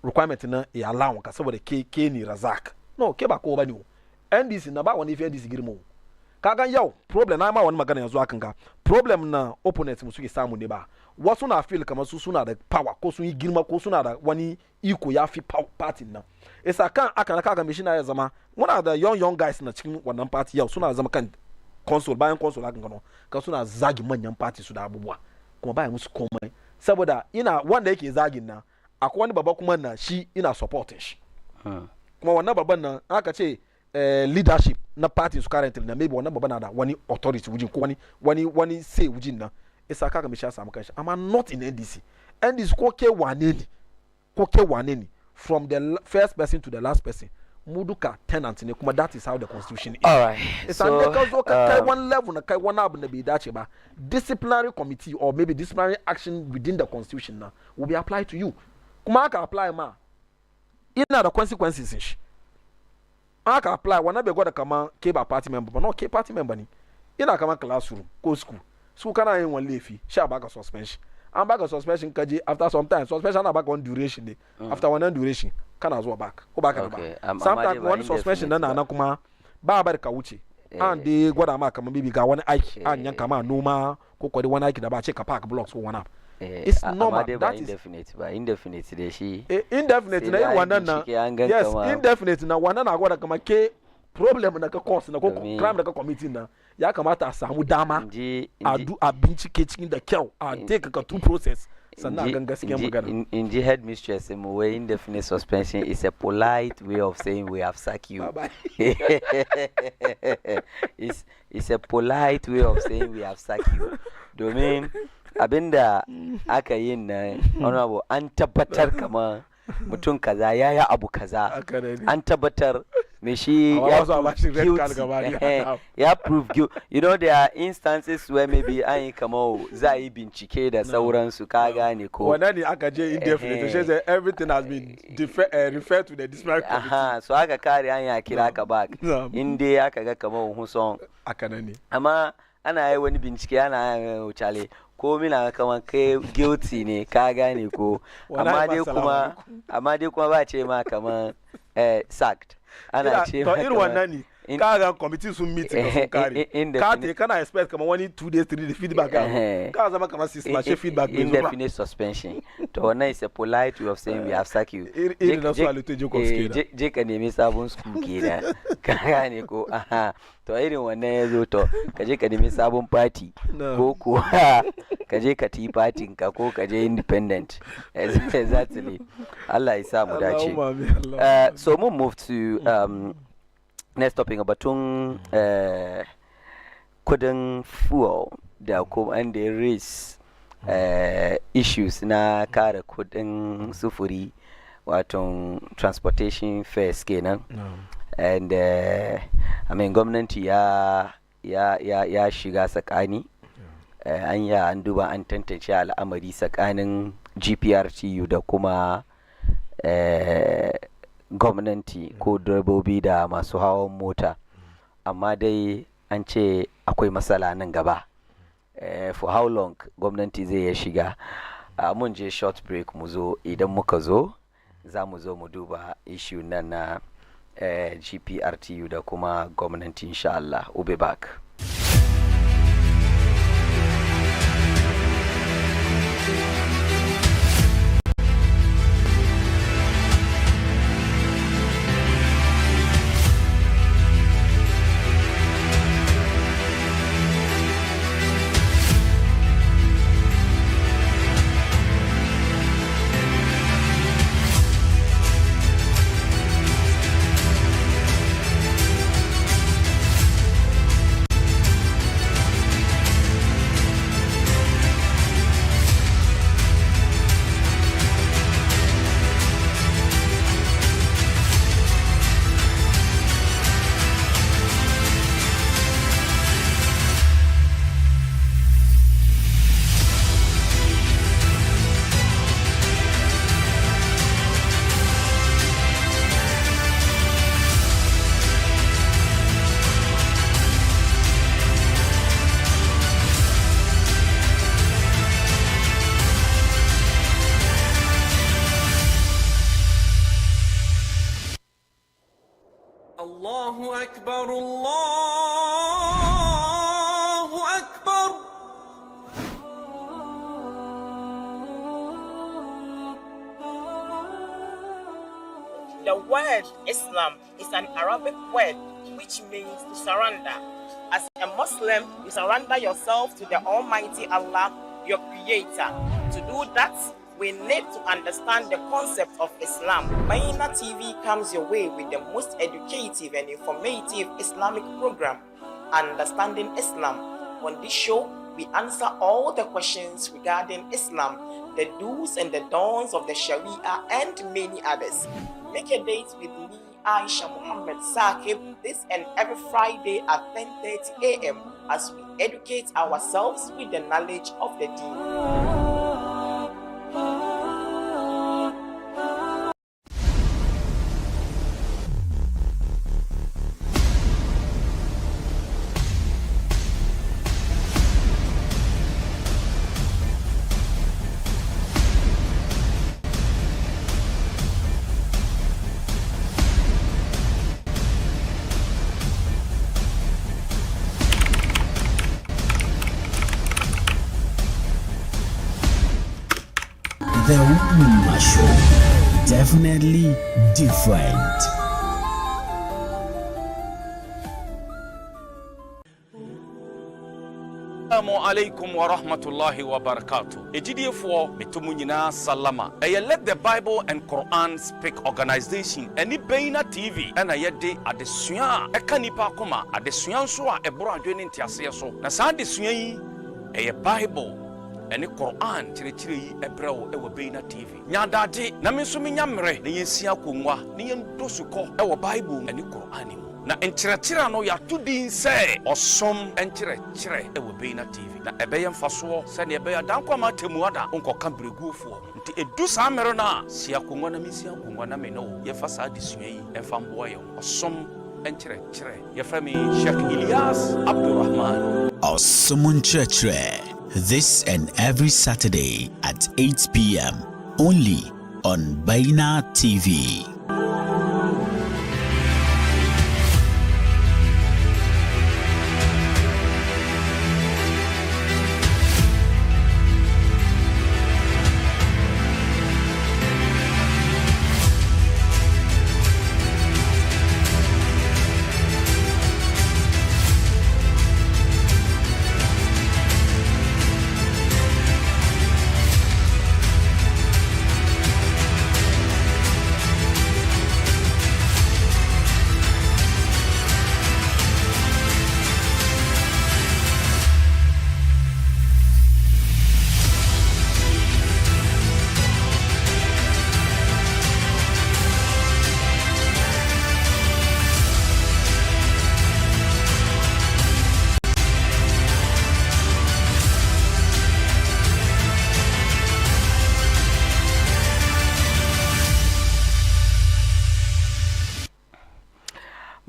requirement na ya allow ka saboda ke ni razak. No, ke ba ko bane o. NDC na ba wani fi NDC girma o. Kaga yau problem na ma wani magana yanzu akan ga. Problem na opponent mu suke samu ne ba. Wasu na feel kamar su suna da power ko sun yi girma ko suna da wani iko ya fi party nan. Isa kan aka na kaga mishi na ya zama muna da young guys na cikin wannan party yau suna zama kan console bayan console akan gano ka suna zagi manyan party su da abubuwa kuma bayan musu komai saboda ina wanda yake zagin na akwai wani baba kuma na shi ina supporting shi kuma wannan baban nan aka ce leadership na party su currently na maybe wannan baba na da wani authority wujin ko wani say wujin na isa kaga mishi ya samu kanshi amma not in NDC ko ke wane ne from the first person to the last person muduka tenant ne kuma that is how the constitution is. All right. So kai one level na kai one abu na bai dace ba disciplinary committee or maybe disciplinary action within the constitution na will be applied to you. Kuma aka apply ma ina da consequences shi. Aka apply wannan bai gwada kama ke ba party member ba no ke party member ne. Ina kama classroom ko school kana yin wani laifi sha baka suspension. An baka suspension kaje after some time suspension na baka one duration ne after one duration kana zuwa back ko baka da ba sometimes one suspension na kuma ba bar ka wuce an dai gwada ma kamar bibi ga wani aiki an yanka ma noma ko kwari wani aiki da ba ce ka park blocks ko wani abu it's normal that is indefinite da shi indefinite na irin wannan na yes indefinite na wannan na gwada kamar ke problem na ka cause na ko crime da ka committee na ya kamata a samu dama a bincike cikin da kyau a take ka two process sannan a gan gaskiyar magana in ji headmistress mu way indefinite suspension is a polite way of saying we have sacked you. It's a polite way of saying we have sacked you domin abinda aka yin na honorable an tabbatar kamar mutum kaza ya abu kaza an tabbatar me shi ya prove guilt. You know there are instances where maybe an yi kamar za yi bincike da sauransu ka gane ko wannan ne aka je indefinite she say everything has been referred to the disciplinary committee so aka kare an ya kira ka back inda aka ga kamar huson aka ne amma ana yi wani bincike ana wucale ko mina kamar kai guilty ne ka gane ko amma dai kuma ba ce ma kamar sacked ana ce to irin wannan ne kaga committee sun meet ka sun kare ka te kana expect kamar wani 2 days 3 days feedback ka zama kamar 6 months feedback indefinite suspension to wannan is a polite way of saying we have sacked you je ka nemi sabon school kenan ka gane ko to irin wannan ya zo to ka je ka nemi sabon party ko ka je ka ti party ka ko ka je independent exactly Allah ya sa mu dace so we'll move to next topic batun kudin fuel da kuma and the raise issues na kare kudin sufuri wato transportation fares kenan and I mean gwamnati ya shiga tsakani an duba an tantance al'amari tsakanin GPRTU da kuma gwamnati ko direbobi da masu hawan mota amma dai an ce akwai matsala nan gaba for how long gwamnati zai ya shiga mun je short break mu zo idan muka zo za mu zo mu duba issue nan na GPRTU da kuma gwamnati insha Allah. We'll be back. أكبر الله أكبر. The word Islam is an Arabic word which means to surrender. As a Muslim, you surrender yourself to the Almighty Allah, your Creator. To do that, we need to understand the concept of Islam. Baina TV comes your way with the most educative and informative Islamic program, Understanding Islam. On this show, we answer all the questions regarding Islam, the do's and the don'ts of the Sharia, and many others. Make a date with me, Aisha Muhammad Saqib, this and every Friday at 10:30 a.m. as we educate ourselves with the knowledge of the deen. The Ummah Show, definitely different. Assalamu alaikum wa rahmatullahi wa barakatuh. Ejidiyefo metumu nyina salama. Let the Bible and Quran speak organization. Any Baina TV and yede adesua eka nipa akoma adesua nso a ebro adwene ntiase so. Na saa adesua yi Bible and the Quran chire yi ebrɛw ɛwɔ Baina TV. Nyadade na me nso menya mmere na yensia konwa na yendosuko ɛwɔ Bible and the Quran mu. Na enkyerɛkyerɛ no yɛato din sɛ ɔsom enkyerɛkyerɛ ɛwɔ Baina TV. Na ɛbɛyɛ mfasoɔ sɛnea ɛbɛyɛ dankwama temuada nkɔka breguofoɔ. Nti edu saa mmere no a sia konwa na mesia konwa na me no yɛfa saa adesua yi ɛmfa mboa yɛn. Ɔsom enkyerɛkyerɛ yɛfrɛ me Sheikh Ilyas Abdurrahman. Ɔsom Nkyerɛkyerɛ, this and every Saturday at 8 p.m. only on Baina TV.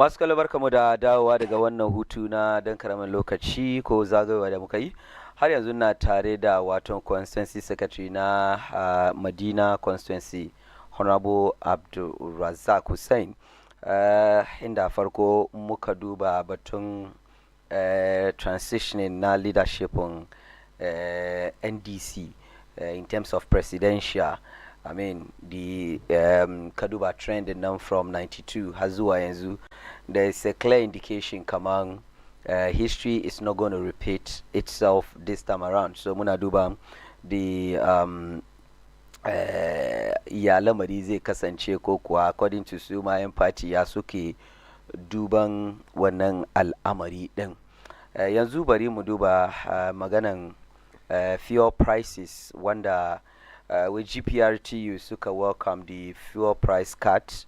Masu kallo barkamu da dawowa daga wannan hutu na dan karamin lokaci ko zagayowa da muka yi. Har yanzu na tare da waton constituency secretary na Madina constituency Honorable Abdulrazak Hussein. Inda farko muka duba batun transitioning na leadership on NDC in terms of presidential. I mean, the Kaduba trend now from 92 has yanzu. There is a clear indication kamang history is not going to repeat itself this time around. So muna duba the ya lamari zai kasance ko kuwa according to su ma yan party ya suke duban wannan al'amari din. Yanzu bari mu duba maganan fuel prices wanda with GPRTU suka welcome the fuel price cut,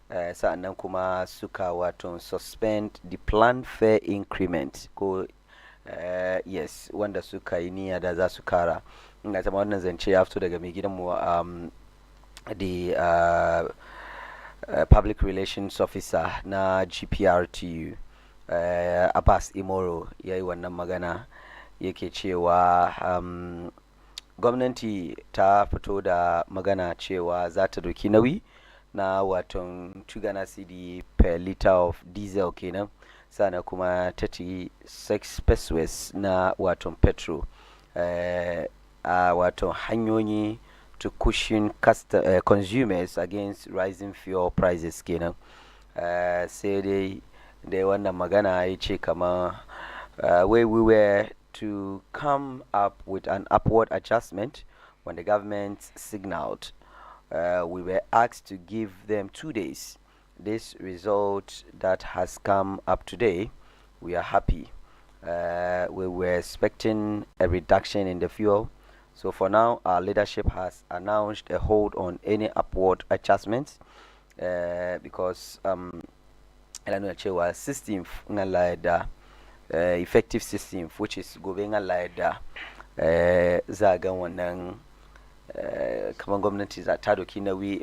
sa'annan kuma suka wato suspend the planned fare increment ko yes wanda suka yi niyya da za su kara. Ina zama wannan zance ya fito daga mai gidanmu the public relations officer na GPRTU Abbas Imoro ya yi wannan magana, yake cewa gwamnati ta fito da magana cewa za ta doki nauyi na waton 2 Ghana cedi per liter of diesel kenan, sana kuma 36 pesos na waton petrol. Waton hanyoyi to cushion consumers against rising fuel prices kenan. Sai dai wannan magana ya ce kama where we were to come up with an upward adjustment when the government signaled. We were asked to give them 2 days. This result that has come up today, we are happy. We were expecting a reduction in the fuel. So for now, our leadership has announced a hold on any upward adjustments because I don't know, 16th effective 16th, which is going like zagan wannan kamar gwamnati za ta doki nauyi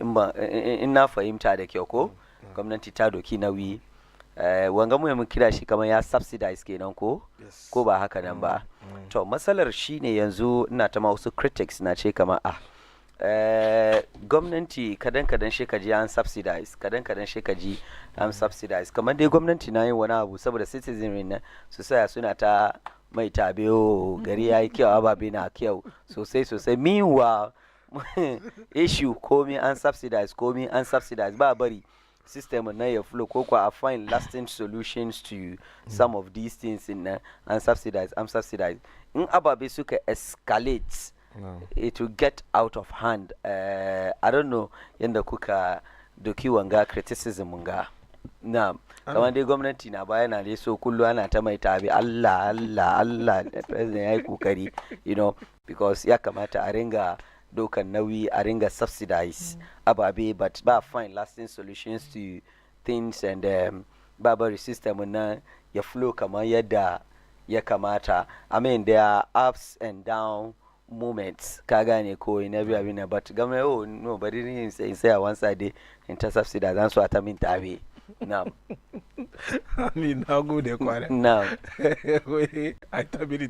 in na fahimta da kyau ko gwamnati ta doki nauyi wanga mu kira shi kamar ya subsidize kenan ko ko ba haka nan ba. To matsalar shine yanzu ina ta wasu critics na ce kamar gwamnati kadan shi kaji an subsidize kadan shi kaji an subsidize kamar dai gwamnati na yin wani abu saboda citizen na su saya suna ta mai tabe gari yayi kyau ababe na kyau sosai meanwhile issue komi an subsidize ba bari system na ya flow ko I find lasting solutions to some of these things in and subsidize in ababe suka escalate it will get out of hand. I don't know yanda kuka doki wanga criticism nga na kamar dai gwamnati na bayana dai so kullu ana ta mai tabi Allah president yayi kokari because ya kamata a ringa dokan nauyi a ringa subsidize ababe but ba find lasting solutions to things and barbary system na ya flow kamar yadda ya kamata. I mean there are ups and down moments ka gane ko in every abin but government no bari ni say a one side inter subsidize and so atamin tabe now I mean how good they kware now I tabi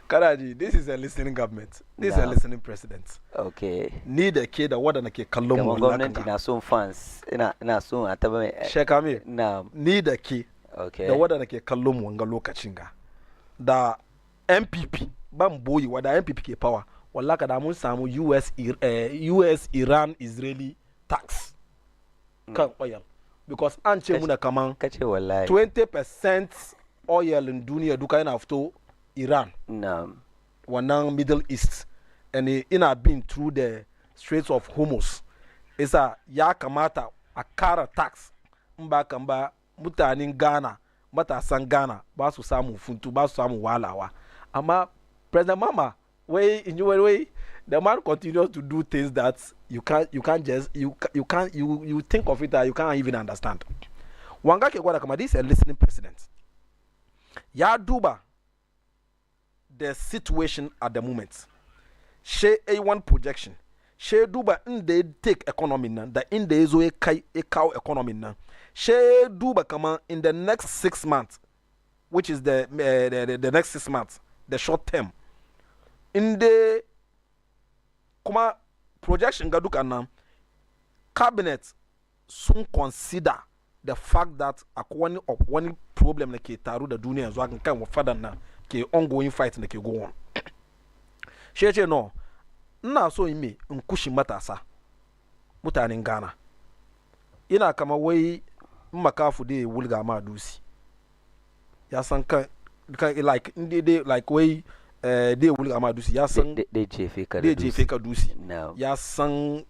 karaji this is a listening government, this is a listening president. Okay, ni da ke da wadanda ke kallon mu gwamnati na son fans ina son ataba mai shekame now ni da ke okay da wadanda ke kallon mu wanga lokacin ga da MPP ban boyi wada MPP ke power wallaka da mun samu US Iran Israeli tax kan oil because an ce muna kaman kace wallahi 20% oil in duniya duka yana fito Iran wannan Middle East and ina been through the Straits of Hormuz isa ya kamata a kara tax in ba kan ba mutanen Ghana matasan Ghana ba su samu funtu ba su samu walawa amma President Mama way the man continues to do things that you think of it that you can't even understand. Wanga ke gwada kama this is a listening president. Ya duba the situation at the moment. She A1 projection. She duba in they take economy na da in they zo e cow economy na. She duba kama in the next 6 months, which is the next 6 months, the short term. In the kuma projection ga duka nan cabinet sun consider the fact that akwai wani problem na ke taru da duniya zuwa kan fadan na ke ongoing fight na ke go on. She ce no ina so in kushi matasa mutanen Ghana ina kama wai makafu da wulga ma dusi ya san kan like wai dai wulga ma dusi ya san dai jefe ka dusi ya san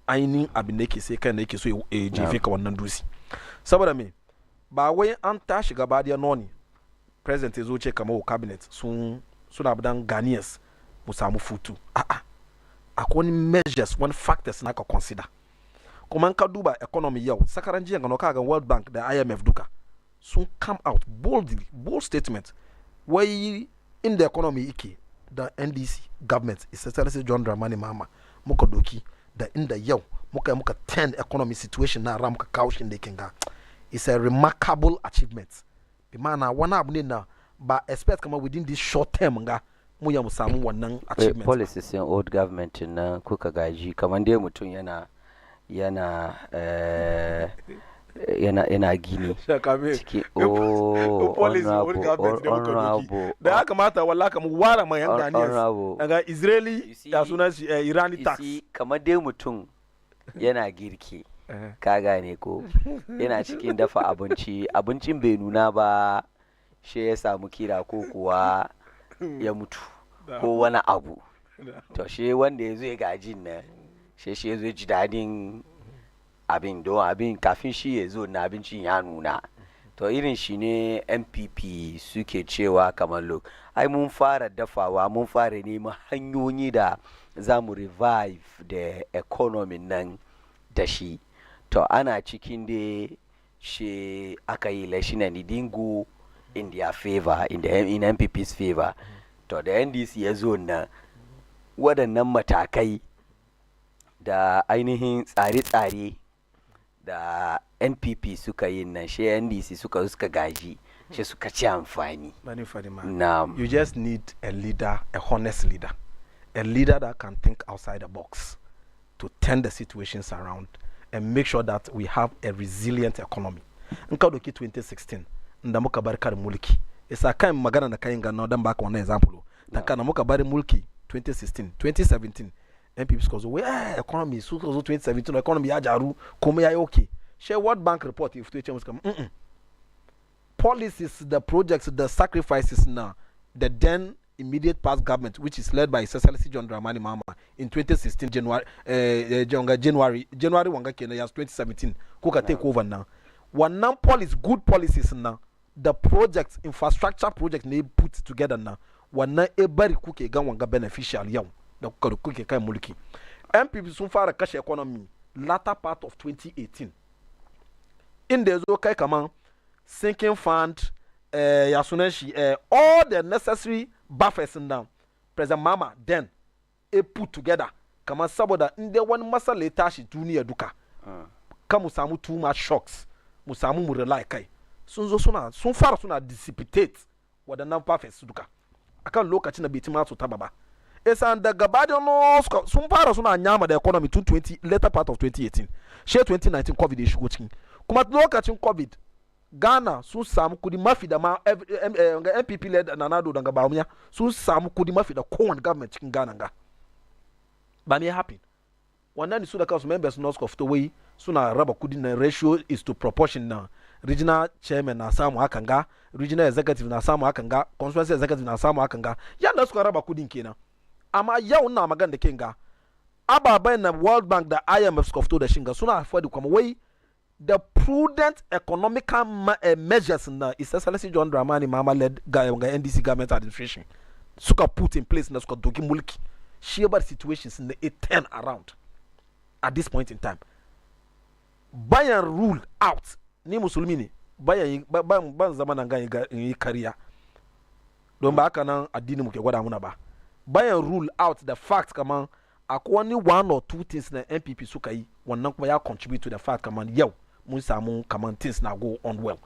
ainihin abin da yake sai kan da yake so ya jefe ka wannan dusi saboda me ba wai an tashi gaba da noni president ya zo ce kamar cabinet suna bidan Ghanaians mu samu futu akwai wani measures wani factors na ka consider kuma ka duba economy yau sakaran jiya ga kaga World Bank da IMF duka sun come out bold statement wai in the economy ike da NDC government especially John Dramani Mahama muka doki da inda yau muka turn economy situation na ram ka kawo shi da yake ga it's a remarkable achievement bi mana wani abu ne na ba expect kama within this short term nga mu ya mu samu wannan achievement policies in old government na kuka gaji kamar dai mutum yana yana gini ciki honorable da ya kamata walla kamar wara mai yan Ghanaians daga Israeli ya sunan shi Irani tax kamar dai mutum yana girki ka gane ko yana cikin dafa abincin bai nuna ba shi ya samu kira ko kuwa ya mutu ko wani abu to shi wanda ya zo ya gajin nan shi ya zo ji dadin abin don abin kafin shi ya zo na abincin ya nuna to irin shi ne MPP suke cewa kamar ai mun fara dafawa mun fara neman hanyoyi da za mu revive the economy nan da shi to ana cikin da shi aka yi election and it didn't go in their favor in MPP's favor to da NDC ya zo na waɗannan matakai da ainihin tsare-tsare da NPP suka yi nan shi NDC suka gaji shi suka ci amfani. You just need a leader, a honest leader, a leader that can think outside the box to turn the situations around and make sure that we have a resilient economy. In ka doki 2016 da muka bar kar mulki isa kan magana da kayin ganna dan baka wannan example dan kana muka bar mulki 2017 MPP suka zo economy suka zo 2017 economy ya jaru kuma yayi okay she World Bank report if to change come policies, the projects, the sacrifices now the then immediate past government which is led by His Excellency John Dramani Mahama in 2016 January wanga kenan ya 2017 kuka take over now one good policies now the projects infrastructure project they put together now wannan bari kuke gan wanga beneficial yau da kuke kai mulki MPP sun fara kashe economy latter part of 2018 inda yazo kai kaman sinking fund ya sunan shi all the necessary buffers now President Mama then put together kaman saboda inda wani masala ya tashi duniya duka kan mu samu too much shocks mu samu mu rely kai sun fara suna dissipate wadannan buffers duka akan lokacin da bai ti ma su taba ba esan daga badin sun fara suna nyama da economy tun later part of 2018 she 2019 covid ya shigo cikin kuma lokacin covid Ghana sun samu kudi mafi da ma MPP led Nanado daga Bawumia sun samu kudi mafi da kowane government cikin Ghana ga ba me happen wannan su da kansu members north of the way suna raba kudi na ratio is to proportion na regional chairman na samu hakan ga regional executive na samu hakan ga constituency executive na samu hakan ga yanda suka raba kudin kenan amma yau na magana da kinga ababai na World Bank da IMF suka fito da shinga suna fadi kuma wai the prudent economical measures na His Excellency John Dramani Mahama led NDC government administration suka put in place na suka dogi mulki shi bar situations in the turn around at this point in time bayan rule out ni musulmi ne bayan ban zama nan ga yi kariya don ba haka nan addini muke gwada muna ba bayan rule out the fact kaman akwai wani one or two things na MPP suka yi wannan kuma ya contribute to the fact kaman yau mun samu kaman things na go on well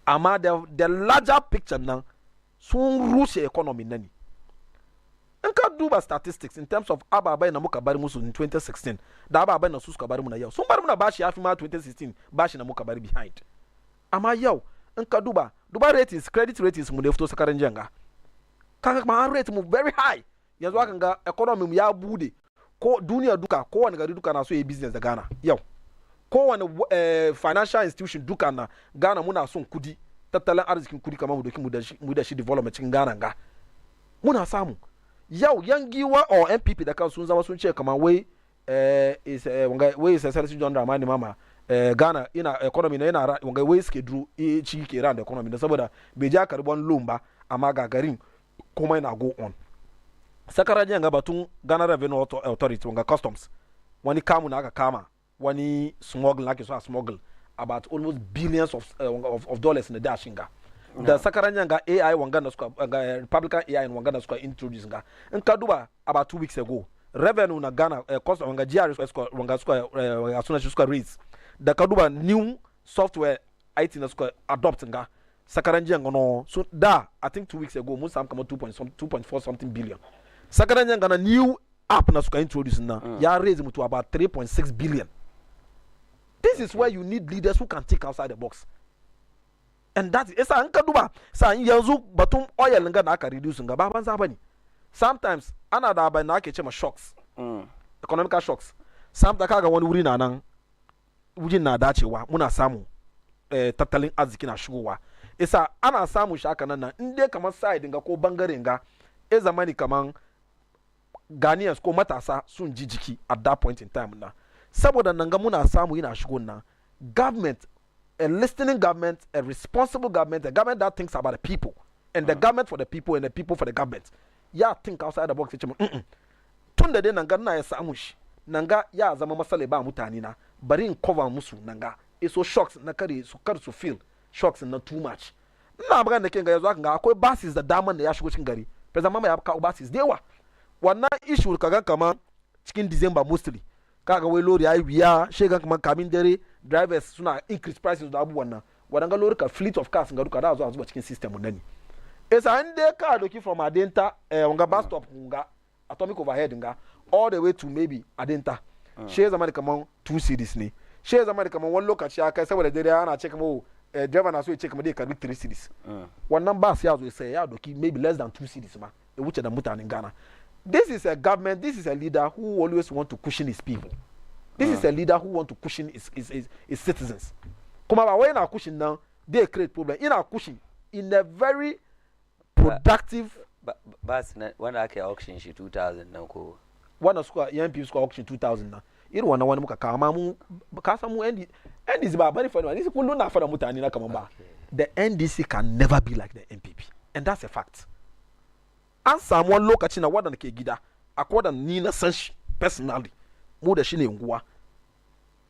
amma the larger picture nan sun rushe economy nani in ka duba statistics in terms of ababai na muka bari musu in 2016 da ababai na su suka bari muna yau sun bari muna bashi yafi ma 2016 bashi na muka bari behind amma yau in ka duba ratings credit ratings mu da fito sakaran janga kaga ma rate mu very high yanzu aka ga economy mu ya bude ko duniya duka kowane gari duka na so yi business da Ghana yau kowane financial institution duka na Ghana muna son kudi tattalin arzikin kudi kamar mu doki mu da shi development cikin Ghana ga muna samu yau yan giwa or MPP da kan sun zama sun ce kamar wai wai sai John Dramani Mahama Ghana ina economy na yana wanga wai suke duro ci ke ran da economy da saboda bai ja karbon loan ba amma ga garin kuma yana go on sakarajen ga batun Ghana Revenue Authority wanga customs wani kamu na aka kama wani smuggle ake so a smuggle about almost billions of dollars in the dash nga da sakarajen ga AI wanga na suka Republican AI wanga na suka introduce nga in ka duba about 2 weeks ago revenue na Ghana cost wanga GR wanga suka asuna suka raise da ka duba new software IT na suka adopt nga sakarajen ga no so da I think 2 weeks ago mun samu kama 2.4 something billion sakarajen ga na new app na suka introduce na ya raise mu to about 3.6 billion This is where you need leaders who can think outside the box. And that is an kaduba sa yanzu batum oil nga na aka reduce nga ba banza bane. Sometimes ana da ba na ake ce ma shocks. Economical shocks. Sometimes kaga wani wuri na nan wujin na dacewa muna samu tattalin arziki na shigowa. Isa ana samu shi haka nan inde kamar side nga ko bangare nga zamani kaman Ghanaians ko matasa sun ji jiki at that point in time na. Saboda nan ga muna samu yana shigo na government, a listening government, a responsible government, a government that thinks about the people, and the government for the people and the people for the government. Ya think outside the box. Tun da dai nan ga na ya samu shi nan ga ya zama masale ba mutane na bari in cover musu nan ga so shocks na kare su kar su feel shocks na too much. Ina magana da kin ga yanzu ga akwai basis da daman da ya shigo cikin gari. President Mama ya kawo basis da yawa. Wannan issue kaga kama cikin December mostly kaga wai lori yayi wiya shegan kaman kamin dare drivers suna increase prices da abubuwan nan wadanga lori ka fleet of cars ga duka da zuwa cikin system mun nani esa ande ka doki from Adenta nga bus stop nga atomic overhead nga all the way to maybe Adenta she zama da kaman 2 cities ne she zama da kaman wani lokaci aka saboda dare ana ce kaman driver na so ya ce kaman dai ka 3 cities wannan bus ya zo sai ya doki maybe less than 2 cities ma ya wuce da mutanen Ghana. This is a government, this is a leader who always want to cushion his people. This is a leader who want to cushion his citizens. Kuma ba wai na cushion now, they create problem. In a cushion, in a very productive. But when I auction she 2000 now ko. One of square MP square auction 2000 na. Iri wana wani muka kama mu kasa mu NDC ba bani fani NDC kullu na fara mutane na kaman ba. The NDC can never be like the NPP, and that's a fact. An samu wani lokaci na wadanda ke gida akwai wadanda ni na san shi personally mu da shi ne nguwa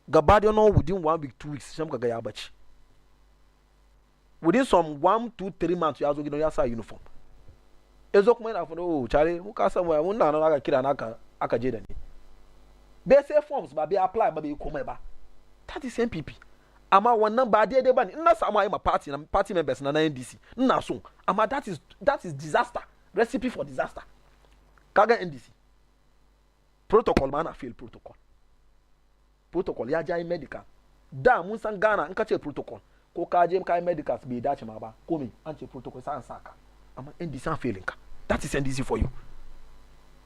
gaba da no within 1 week 2 weeks sham kaga ya bace within some 1 2 3 months ya zo gidan ya sa uniform ezo kuma ina fado oh chare mu ka samu mun na aka kira na aka je da ni be say forms ba be apply ba be komai ba that is MPP amma wannan ba daidai bane ina samu ai ma party members na NDC ina so amma that is disaster. Recipe for disaster. Kaga NDC. Protocol man fail protocol. Protocol ya jai medical. Da mun san Ghana in ka ce protocol ko ka je kai medicals bai dace ma ba ko me an ce protocol sai an saka. Amma NDC an failing ka. That is NDC for you.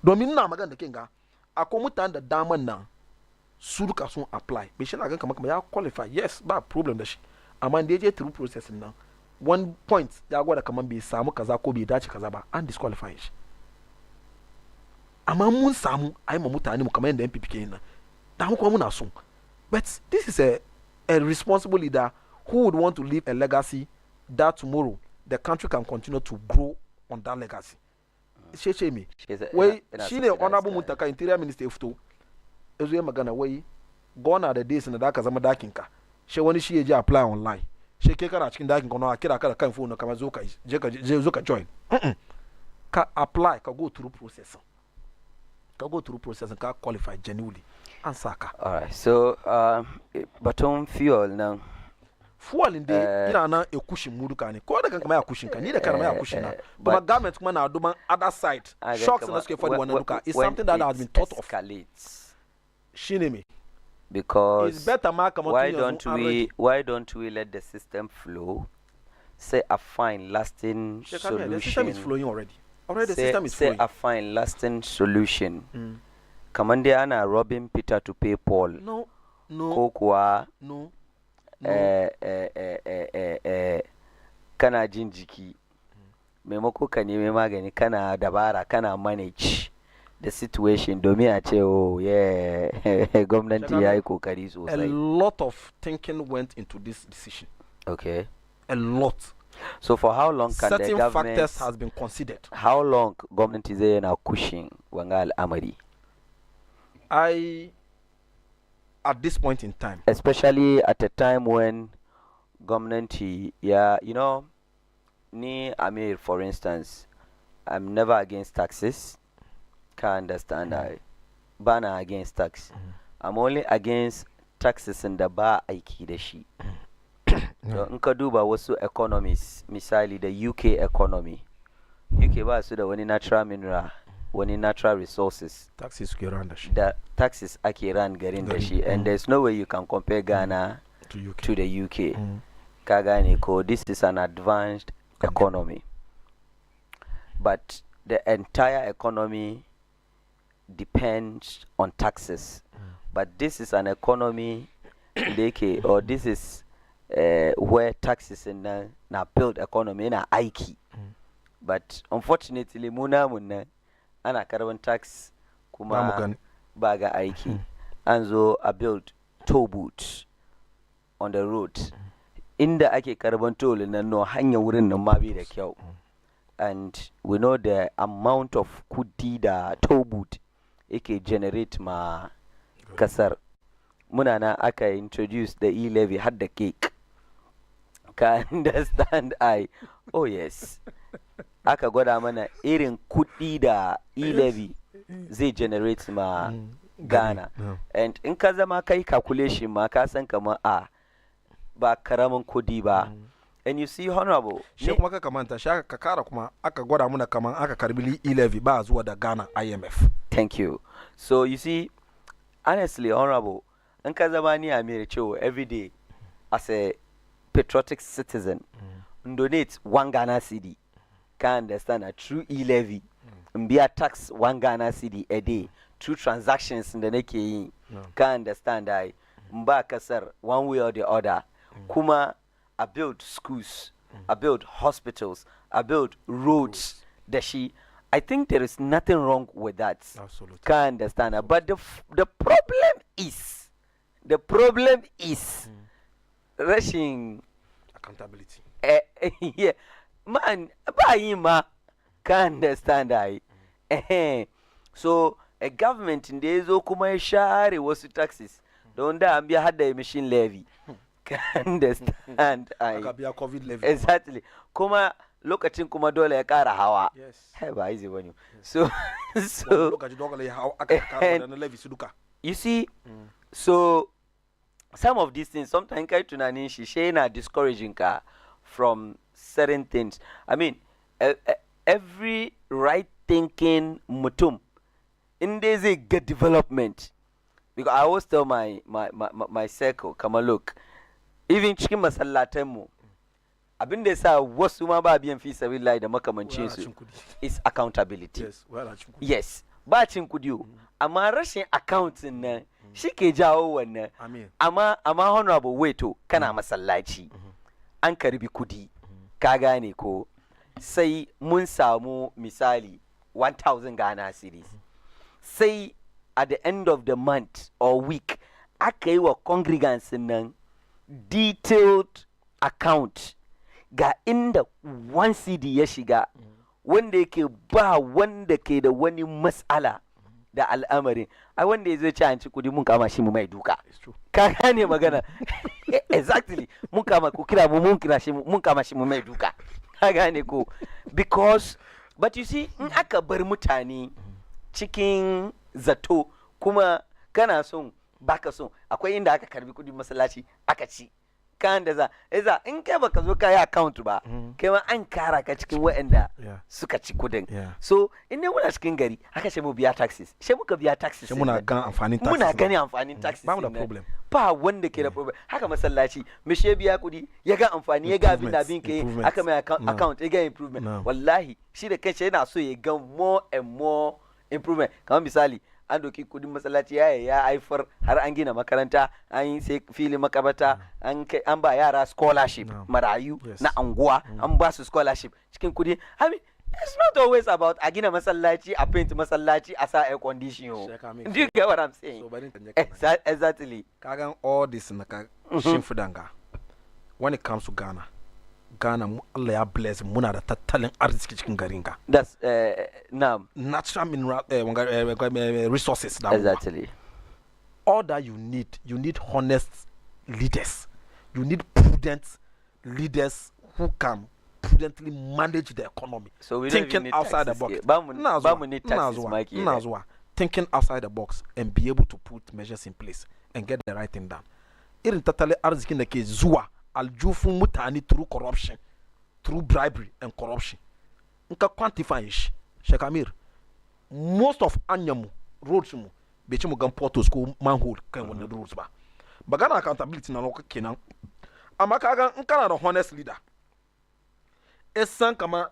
Domin na magana da kinga akwai mutanen da daman nan su duka sun apply. Bai shi na gan kamar ya qualify. Yes, ba problem da shi. Amma da je through processing nan one point ya gwada kaman bai samu kaza ko bai dace kaza ba an disqualify shi amma mun samu ai ma mutane mu kamar yadda NPP ke yin nan da mu kuma muna so but this is a responsible leader who would want to leave a legacy that tomorrow the country can continue to grow on that legacy sheshe me wai shine honorable Muntaka interior minister fito ezo ya magana wai gone are the days na da ka zama dakin ka she wani shi ya je apply online she ke kana cikin dakin kono a kira ka da kan phone kamar zo ka je ka join ka apply ka go through process ka qualify genuinely an saka. Alright, so baton fuel now fuel inde ina na e cushion mu duka ne ko da kan kuma ya cushion ka ni da kan ma ya cushion na kuma government kuma na duban other side shocks na suke fadi wannan duka is something that has been thought of shine me because it's better why don't we let the system flow, say a fine lasting solution. The system is flowing already the system is flowing. Say a fine lasting solution. Kamande ana robbing Peter to pay Paul. No ko kuwa kana jin jiki maimako ka nemi magani kana dabara kana manage the situation domin a ce oh yeah gwamnati ya yi kokari sosai. A lot of thinking went into this decision. Okay. A lot. So for how long can certain the government factors has been considered? How long government is there now pushing wanga al'amari? At this point in time, especially at a time when government ni Amir, for instance, I'm never against taxes. Can't understand that. Bana against tax. I'm only against taxes in the ba aiki da shi. So in ka duba wasu economies, misali the UK economy. UK ba su da wani natural mineral wani natural resources taxes ke ran da shi da taxes ake ran garin da shi, and there's no way you can compare Ghana to the UK. Ka gane ko, this is an advanced economy, but the entire economy depends on taxes. But this is an economy or this is where taxes in na build economy na aiki. But unfortunately muna ana karban tax kuma baga aiki. And so I built toll booths on the road. Inda ake karban toll nan no hanya wurin nan ma bai da kyau. And we know the amount of kudi da toll booth yake generate ma kasar. Muna na aka introduce the e-levy, had the cake. Ka understand oh yes. Aka gwada mana irin kudi da e-levy zai generate ma Ghana. And in ka zama kai calculation ma ka san kamar ba karamin kudi ba. And you see, honorable, shi kuma ka kamanta shi ka kara kuma aka gwada muna kaman aka karbi e-levy ba zuwa da Ghana IMF. Thank you. So you see, honestly, honorable, in ka zama ni Amir cewa every day as a patriotic citizen, donate 1 Ghana cedi. Can understand a true e-levy. Biya tax 1 Ghana cedi a day. True transactions in the nake yi. Can understand mba kasar one way or the other. Kuma I built schools, I built hospitals, I built roads. I think there is nothing wrong with that. Absolutely. Can understand that. But the problem is rushing Accountability. yeah, man, buy ma can understand so a government in the zo kuma ya share wasu taxes don da an biya hada emission levy. Can understand Aka biya COVID levy. Exactly. Kuma lokacin kuma dole ya kara hawa. Yes. Hai ba easy bane. So lokacin dole ya hawa aka kara da levy su duka. You see, so some of these things sometimes kai tunanin shi na discouraging ka from certain things. I mean, every right thinking mutum in there's a good development, because I always tell my circle, come on, look, even cikin masallatan mu abin da yasa wasu ma ba biyan fi sabilillah da makamancin su is accountability. Yes, ba cin kudi amma rashin accounting nan shi ke jawo wannan. Amma honorable way to kana masallaci an karbi kudi ka gane ko, sai mun samu misali 1000 Ghana cedis, sai at the end of the month or week aka yi wa congregants nan detailed account ga inda 1 cedi ya shiga, wanda yake ba wanda ke da wani matsala da al'amarin. Ai wanda ya zo ci an ci kudi mun kama shi mu mai duka. Ka gane magana? Exactly. Mun kama ku kira mu mun kira shi mun kama shi mu mai duka. Ka gane ko? Because but you see in aka bar mutane cikin zato kuma kana son baka son, akwai inda aka karbi kudi masallaci aka ci kan da za in kai baka zo kai account ba kai ma an kara ka cikin waɗanda suka ci kudin. So in dai muna cikin gari haka sai mu biya taxes, sai muka biya taxes, sai muna gan amfanin taxes, muna gani amfanin taxes, ba mu da problem, ba wanda ke da problem. Haka masallaci me she biya kudi ya ga amfani, ya ga abin da abin kai aka mai account ya ga improvement. Wallahi shi da kanshi yana so ya ga more and more improvement. Kamar misali an doki kudin masallaci ya haifar har an gina makaranta, an yi sai filin makabata, an ba yara scholarship, marayu na anguwa an ba su scholarship cikin kudi. I mean, it's not always about a gina masallaci, a paint masallaci, a sa air condition. Do you get what I'm saying? Exactly. Kagan all this naka shimfidanga. When it comes to Ghana Allah ya bless muna da tattalin arziki cikin garin ga. That's natural mineral resources that exactly. All that you need honest leaders. You need prudent leaders who can prudently manage the economy. So we thinking outside the box. Thinking outside the box and be able to put measures in place and get the right thing done. Irin tattalin arzikin da ke zuwa aljufun mutane through corruption, through bribery and corruption. Nka quantify shi, Sheikh Amir. most of anyamu roads mu bai ci mu gan portals ko manhole kan wannan roads ba magana accountability na lokacin kenan amma kaga in kana da honest leader isan kama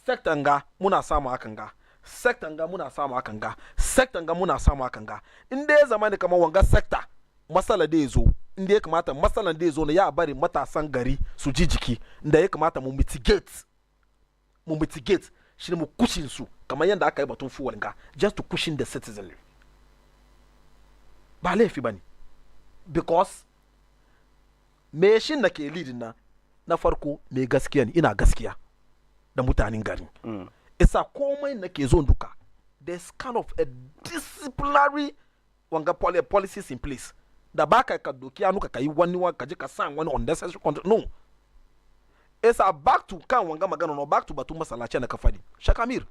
sector nga muna samu hakan ga sector nga muna samu hakan ga sector nga muna samu hakan ga in dai zamani kamar wanga sector masala da yazo in dai kamata masalan da yazo ne ya bari matasan gari su ji jiki inda ya kamata mu mitigate shi ne mu kushin su kamar yadda aka yi batun fuwar ga just to cushion the citizenry ba laifi bane because me shin na ke leading na farko me gaskiya ne ina gaskiya da mutanen gari isa komai na ke zo duka there's kind of a disciplinary wanga policies in place da baka ka doki anu ka yi wani ka je ka san wani unnecessary control no isa back to kan wanga magana no back to batun masalaci na kafadi Shakamir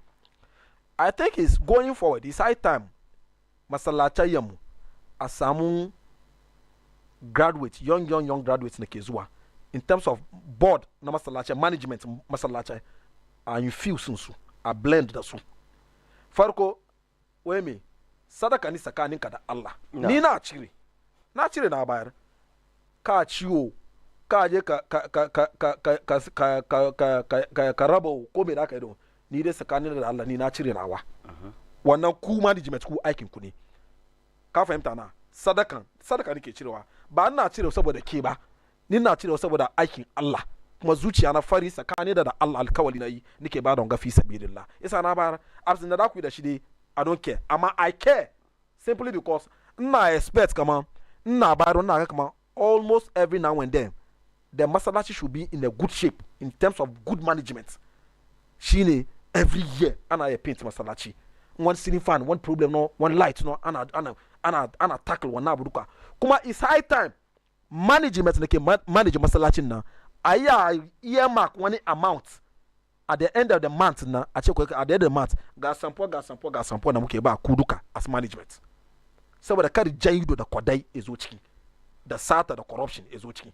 I think is going forward it's high time masalaci yamu a samu graduate young graduates na ke zuwa in terms of board na masalaci management masalaci a infuse su a blend da su farko wai me sadaka ni tsakaninka da Allah ni na cire na bayar ka ciwo ka je ka raba ko me da ka yi don ni dai tsakanin da Allah ni na cire nawa wannan ku management ku aikin ku ne ka fahimta na sadaka nake cirewa ba ina cire saboda ke ba ni na cire saboda aikin Allah kuma zuciya na fari tsakanin da Allah alkawali na yi nake ba don gafi sabilillah isa na bayar absin da ku da shi dai I don't care amma I care simply because ina expect kama ina bayar ina ga kama almost every now and then the masalaci should be in a good shape in terms of good management shine every year ana ya paint masalaci one ceiling fan one problem no one light no ana tackle one abu duka kuma it's high time management nake manage masalacin nan aya earmark wani amount at the end of the month na a ce at the end of the month ga sampo na muke ba ku duka as management saboda kar jaido da kwadai ezo ciki da sata da corruption ezo ciki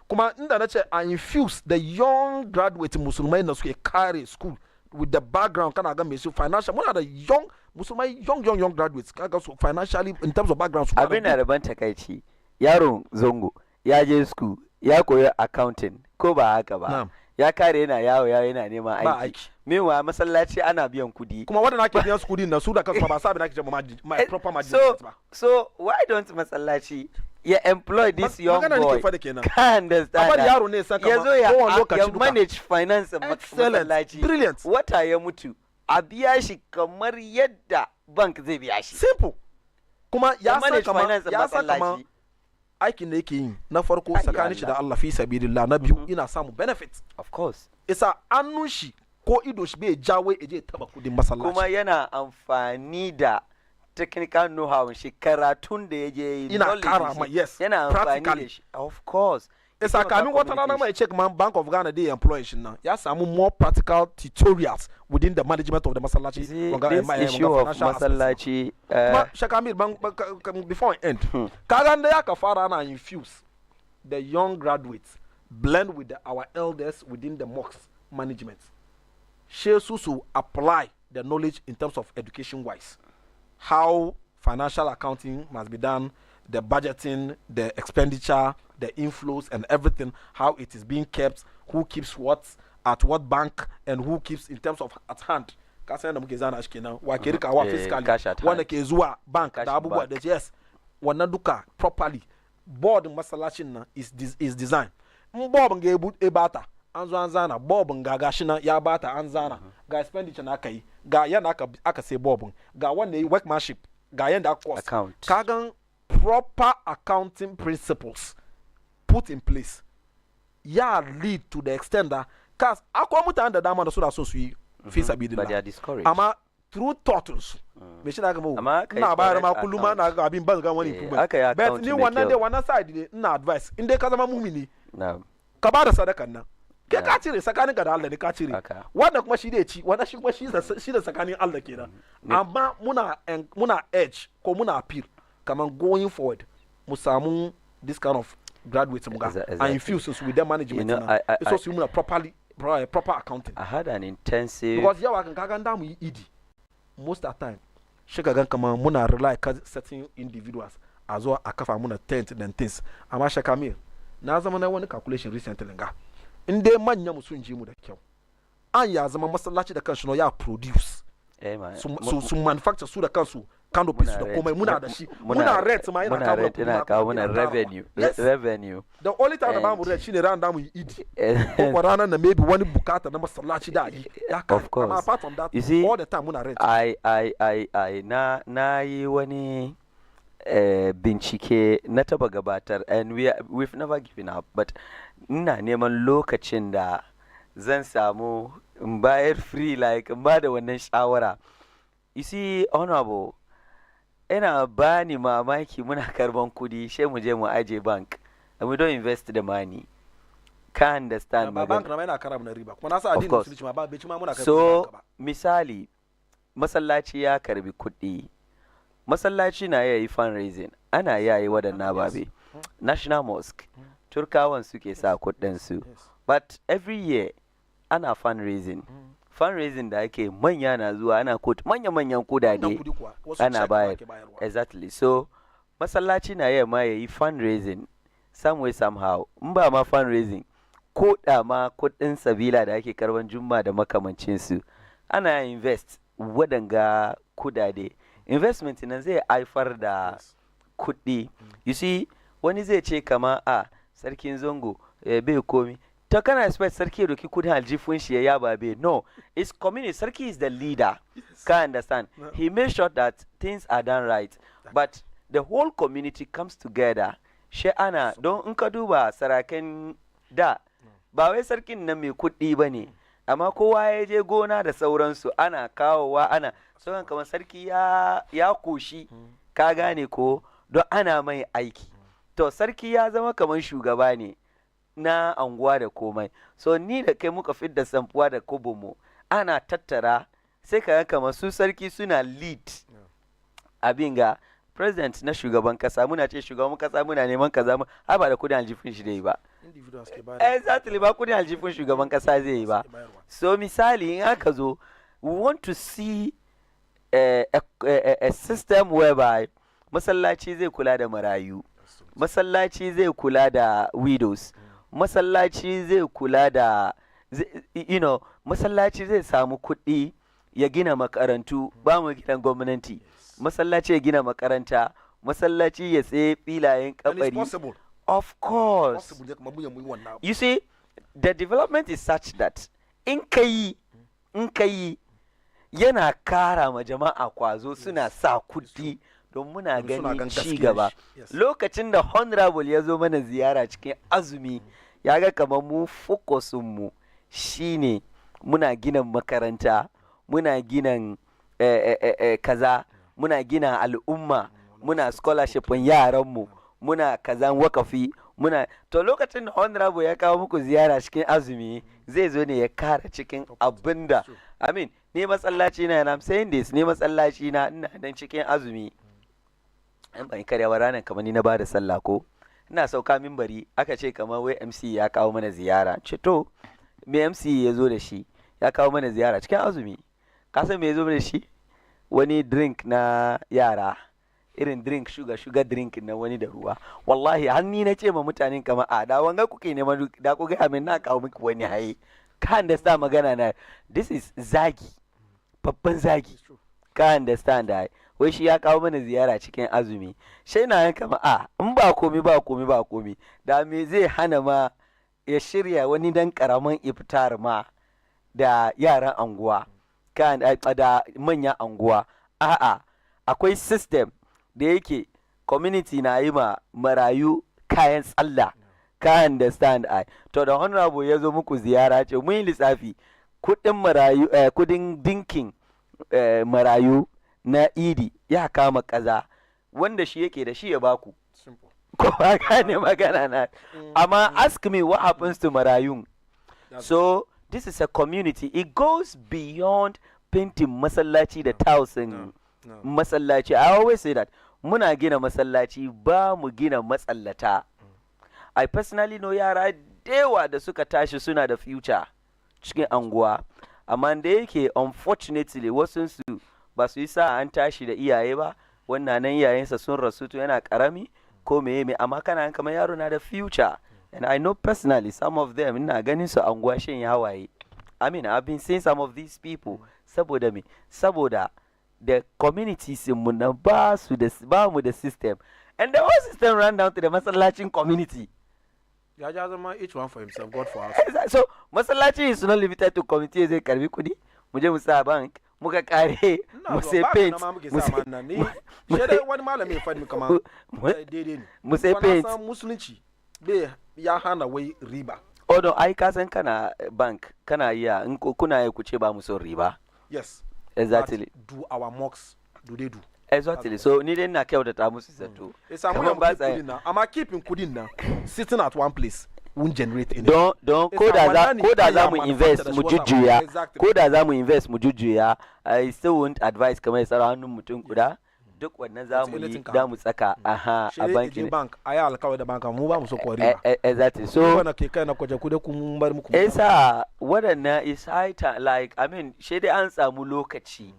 kuma inda na ce I infuse the young graduate musulmai na suke kare school with the background kana ga mai su financial muna da young musulmai young graduates kaga su financially in terms of background su abin da ban takaici yaron zongo ya je school ya koyi accounting ko ba haka ba ya kare yana yawo yana neman aiki meanwhile masallaci ana biyan kudi kuma wanda nake biyan su kudi na su da kansu ba sabi nake jama my proper management ba so why don't masallaci ya employ this young boy can understand abari yaro ne san kama ya manage finance masallaci brilliant wata ya mutu a biya shi kamar yadda bank zai biya shi simple kuma ya san kama aikin da yake yi na farko tsakanin shi da Allah fi sabilillah na biyu ina samu benefit of course isa annun shi ko ido shi bai jawo eje taba kudin masallaci kuma yana amfani da technical know-how shi karatun da yaje ina kara ma yes yana amfani da shi of course isa kamin wata rana mai check man Bank of Ghana dey employ shi nan ya samu more practical tutorials within the management of the masallaci this issue of masallaci Shakamir before I end kaga da ya ka fara na infuse the young graduates blend with our elders within the mosque management she su apply the knowledge in terms of education wise how financial accounting must be done the budgeting, the expenditure, the inflows and everything, how it is being kept, who keeps what at what bank and who keeps in terms of at hand. Kasa da muke zana shi kenan wa ke rika wa fiscally wanda ke zuwa bank da abubuwa da yes wannan duka properly board masallacin nan is designed in board ga e bata an zo an zana board ga gashi nan ya bata an zana ga expenditure na kai ga yana aka sai board ga wanda yi workmanship ga yanda aka cost kagan proper accounting principles put in place ya lead to the extent that cause akwai mutanen da dama da su da so su yi fi sabidillah amma through totals me shi na ga mu ina bayar ma kullum na ga abin ban ga wani improvement but ni wannan dai wannan side ne ina advice in dai ka zama mumini ka ba da sadakan nan kai ka cire tsakanin ka da Allah ne ka cire wanda kuma shi dai ci wanda shi kuma shi da tsakanin Allah kenan amma muna edge ko muna appeal kaman going forward mu samu this kind of graduates mu ga and infuse us with their management so su muna proper accounting. I had an intensive because yawa kan kaga da mu yi idi most of the time shi ka gan kamar muna rely certain individuals a zuwa a kafa muna tent and things amma shakamir na zama na wani calculation recently ga in dai manya mu sun ji mu da kyau an ya zama masallaci da kansu no ya produce su manufacture su da kansu canopy su da komai muna da shi muna rent ma yana kawo muna revenue. the only time da bamu rent shine ran da mu yi idi ko ranar na maybe wani bukata na masallaci da yi ya ka amma apart from that all the time muna rent na yi wani bincike na taba gabatar and we've never given up but ina neman lokacin da zan samu in bayar free like in ba da wannan shawara. You see honorable ina bani mamaki muna karban kudi sai mu je mu aje bank and we don't invest the money. Can't understand ma bank na yana karamu na riba kuma na sa addini musulunci ma ba bai ci ma muna karban so misali masallaci ya karbi kudi masallaci na yayi fundraising ana yayi wadannan babe national mosque turkawan suke sa kudin su but every year ana fundraising da ake manya na zuwa ana manya-manyan kudade ana bayar exactly so masallaci na yayi ma yayi fundraising some way somehow in ba ma fundraising ko da ma kudin sabila da ake karban jumma da makamancin su ana invest wadanga kudade investment nan zai haifar da kudi you see wani zai ce kama sarkin zongo bai komi ta kana expect sarki doki kudin aljifun shi ya babe no it's community sarki is the leader can understand he makes sure that things are done right but the whole community comes together she ana don in ka duba sarakan da ba wai sarkin nan mai kudi bane amma kowa ya je gona da sauransu ana kawowa ana sauran kamar sarki ya koshi ka gane ko don ana mai aiki to sarki ya zama kamar shugaba ne na anguwa da komai so ni da kai muka fidda samfuwa da kobomo ana tattara sai ka kamar su sarki suna lead abin ga president na shugaban kasa muna ce shugaban kasa muna neman kaza mu ba da kudin aljifin shi dai ba exactly ba kudin aljifin shugaban kasa zai yi ba so misali in aka zo we want to see a system whereby masallaci zai kula da marayu masallaci zai kula da widows masallaci zai kula da masallaci zai samu kuɗi ya gina makarantu ba mu gidan gwamnati masallaci ya gina makaranta masallaci ya tsaye filayen kabari of course you see the development is such that in kai yana kara ma jama'a kwazo suna sa kuɗi don muna ganin ci gaba lokacin da honorable ya zo mana ziyara cikin azumi ya ga kamar mu fokusinmu shine muna gina makaranta muna gina kaza muna gina al'umma muna scholarshipin yaranmu muna kazan wakafi muna to lokacin da honorable ya kawo muku ziyara cikin azumi zai zo ne ya kara cikin abinda ne masallaci na yana saying this ne masallaci na ina nan cikin azumi in ban karyawa ranar kamar ni na bada sallah ko ina sauka minbari aka ce kamar wai MC ya kawo mana ziyara ce to me MC ya zo da shi ya kawo mana ziyara cikin azumi ka san me ya zo da shi wani drink na yara irin drink sugar drink na wani da ruwa wallahi har ni na ce ma mutanen kamar da wanga kuke neman da ku ga min na kawo miki wani haye ka understand magana na this is zagi babban zagi ka understand wai shi ya kawo mana ziyara cikin azumi shai na yanka ma in ba komi da me zai hana ma ya shirya wani dan karaman iftar ma da yaran anguwa da manyan anguwa akwai system da yake community na yi ma marayu kayan tsalla ka understand to da honorable ya zo muku ziyara ce mun yi lissafi kudin marayu kudin dinkin marayu na idi ya kama kaza wanda shi yake da shi ya baku ko ba gane magana na amma ask me what happens to marayun so this is a community it goes beyond painting masallaci da tausin masallaci I always say that muna gina masallaci ba mu gina matsallata I personally know yara dewa da suka tashi suna da future cikin anguwa amma da yake unfortunately wasu su ba su yi sa an tashi da iyaye ba, wannan nan iyayensa sun rasu to yana karami ko meye amma kana kamar yaro na da future. And I know personally some of them, ina ganin su anguwa shin yawaye. I mean, I've been seeing some of these people. Saboda me? Saboda the communities mu na ba mu da system. And the whole system ran down to the masallacin community. Ya ja zama each one for himself, God for us. So, masallaci is not limited to community zai karbi kudi. Mu je mu sa bank, muka kare, mu sai paint. Wani malami ya faɗi kamar daidai ne. Mu sai paint. Wannan musulunci bai ya hana wai riba. Odo ai ka san kana bank, kana iya in kuna yi ku ce ba mu son riba. Yes. Exactly. But do our mocks, do they do? Exactly. So ni dai na kyautata musu zato. Kaman ba sai amma keeping kudin nan sitting at one place won't generate anything. Don ko da za mu invest mu jujjuya, ko da za mu invest mu jujjuya, I still won't advise kamar tsara hannun mutum guda. Duk wannan za mu yi da mu tsaka a bankin bank a yi alkawai da banka mu ba mu so kwari ba. Exactly. So wannan ke kai na kwaje ku da kun bar muku. Esa wadannan is high time, like I mean shi dai an samu lokaci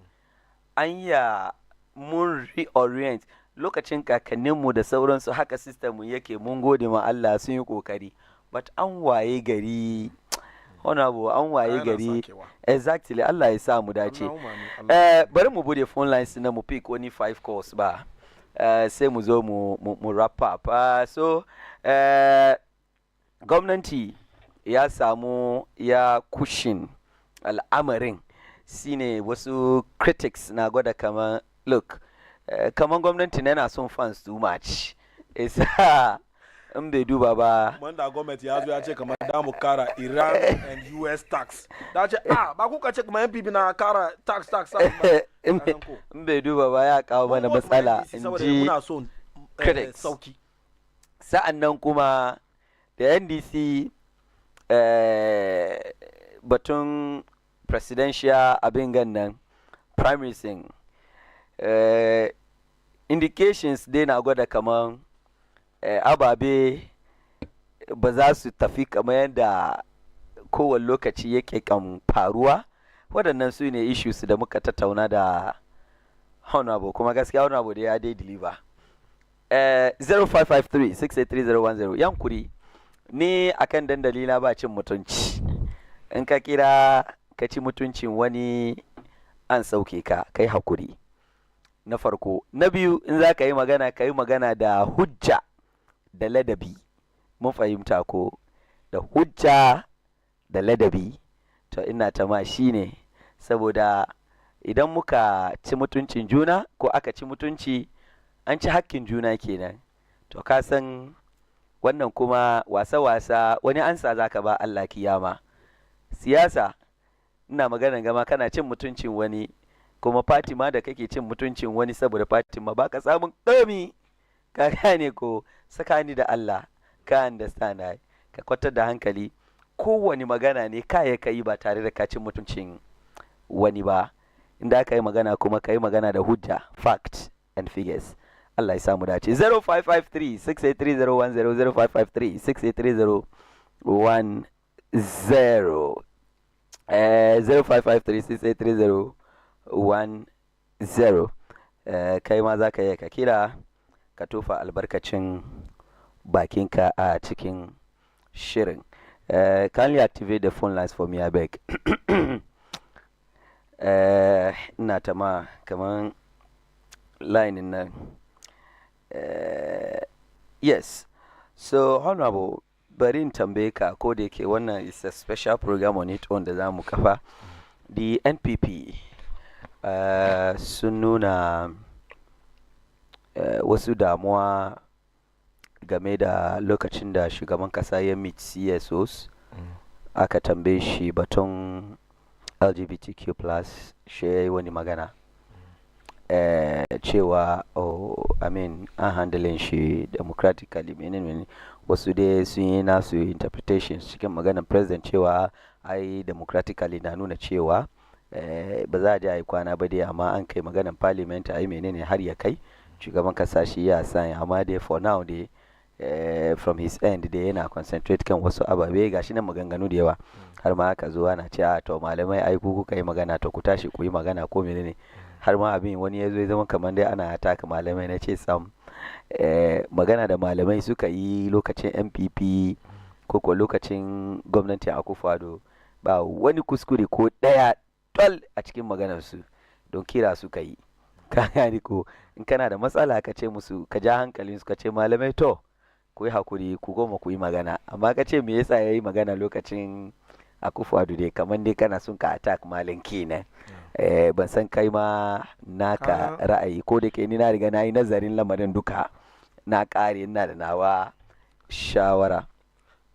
an ya mun reorient lokacin kakanninmu da sauransu haka system mu yake, mun gode ma Allah sun yi kokari, but an waye gari honorable an waye gari. Exactly. Allah ya sa mu dace. Bari mu bude phone lines na mu pick wani 5 calls ba, sai mu zo mu wrap up. So gwamnati ya samu ya kushin al'amarin shine wasu critics na gwada kamar look, kaman gwamnati yana son fans too much. Isa in bai duba ba. Wanda gwamnati ya zo ya ce kamar da mu kara Iran and US tax. Da ce ba kuka ce kuma MPP na kara tax. In bai duba ba ya kawo mana matsala in ji critics. Sa'an nan kuma da NDC batun presidential abin gannan primary thing. Indications dai na gwada kaman ababe ba za su tafi kamar yadda kowane lokaci yake kan faruwa. Waɗannan su ne issues da muka tattauna da honorable, kuma gaskiya honorable da ya dai deliver. 0553-683-010 yankuri ni akan dandali na ba cin mutunci. In ka kira ka ci mutuncin wani an sauke ka, kai hakuri. Na farko. Na biyu, in za ka yi magana da hujja da ladabi. Mun fahimta ko? Da hujja da ladabi. To ina tama shi ne, saboda idan muka ci mutuncin juna ko aka ci mutunci, an ci hakkin juna kenan. To ka san wannan kuma wasa-wasa wani ansa za ka ba Allah kiyama. Siyasa, ina magana gama kana cin mutuncin wani, kuma Fatima da kake cin mutuncin wani saboda Fatima ba ka samun ɗami, ka gane ko, tsakani da Allah, ka understand ai, ka kwatar da hankali. Kowane magana ne kaya ka yi ba tare da ka cin mutuncin wani ba. Inda aka yi magana kuma ka yi magana da hujja, fact and figures. Allah ya samu dace. 0553-683-010, 0553-683-010, 0553-683-010. Kai ma za ka yi ka kira ka tofa albarkacin bakinka a cikin shirin. Kindly activate the phone lines for me, I beg. Ina tama kaman line nan. Yes. So, Honorable, bari in tambaye ka, ko da yake wannan is a special program on its own da za mu kafa. The NPP sun nuna wasu damuwa game da lokacin da shugaban kasa ya meet CSOs, aka tambaye shi batun LGBTQ+, shi wani magana. Cewa an handling shi democratically, menene wasu dai sun yi nasu interpretations cikin maganar president cewa ai democratically na nuna cewa ba za a ji a yi kwana ba dai, amma an kai maganar parliament ai menene har ya kai shugaban kasa shi ya sanya, amma dai for now dai from his end dai yana concentrate kan wasu ababe, gashi nan maganganu da yawa, har ma aka zo ana cewa to malamai ai ku kuka yi magana to ku tashi ku yi magana ko menene. har ma abin wani ya zo ya zama kamar dai ana taka malamai na ce sam magana da malamai suka yi lokacin MPP ko lokacin gwamnatin Akufo-Addo ba wani kuskure ko ɗaya tol a cikin maganarsu don kira suka yi ka gani ko in kana da matsala ka ce musu ka ja hankalin su ka ce malamai to ku yi hakuri ku goma ku yi magana amma ka ce me yasa ya yi magana lokacin Akufo-Addo dai kamar dai kana son ka attack malam kenan ban san kai ma naka ra'ayi ko da ke ni na riga na yi nazarin lamarin duka na ƙare ina da nawa shawara.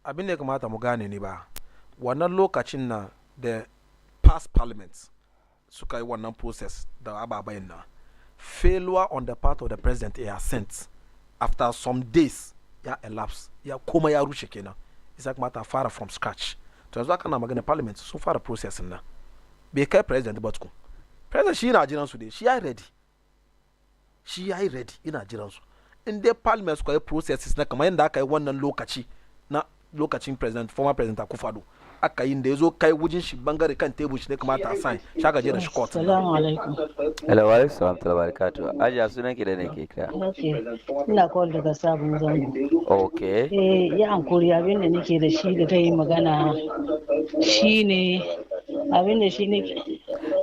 Abin da ya kamata mu gane ni ba wannan lokacin na da past parliament suka yi wannan process da ababayin na failure on the part of the president ya sent after some days ya elapse ya koma ya rushe kenan isa kamata fara from scratch to yanzu aka na magana parliament sun fara process na bai kai president ba tukun president shi yana jiran su dai shi ya yi ready ina jiran su in dai parliament suka yi processes na kamar yadda aka yi wannan lokaci na lokacin president former president Akufo-Addo aka yi da ya zo kai wujin shi bangare kan tebur shi ne kamata a sign shaka je da shi court. Assalamu alaikum. Hello, wa alaikum salam wa barakatuh. Ajiya sunan ki da ne ke kira. Okay. Ina call daga sabon zango. Okay. Ya hankuri abin da nake da shi da ta yi magana shine abin da shi ne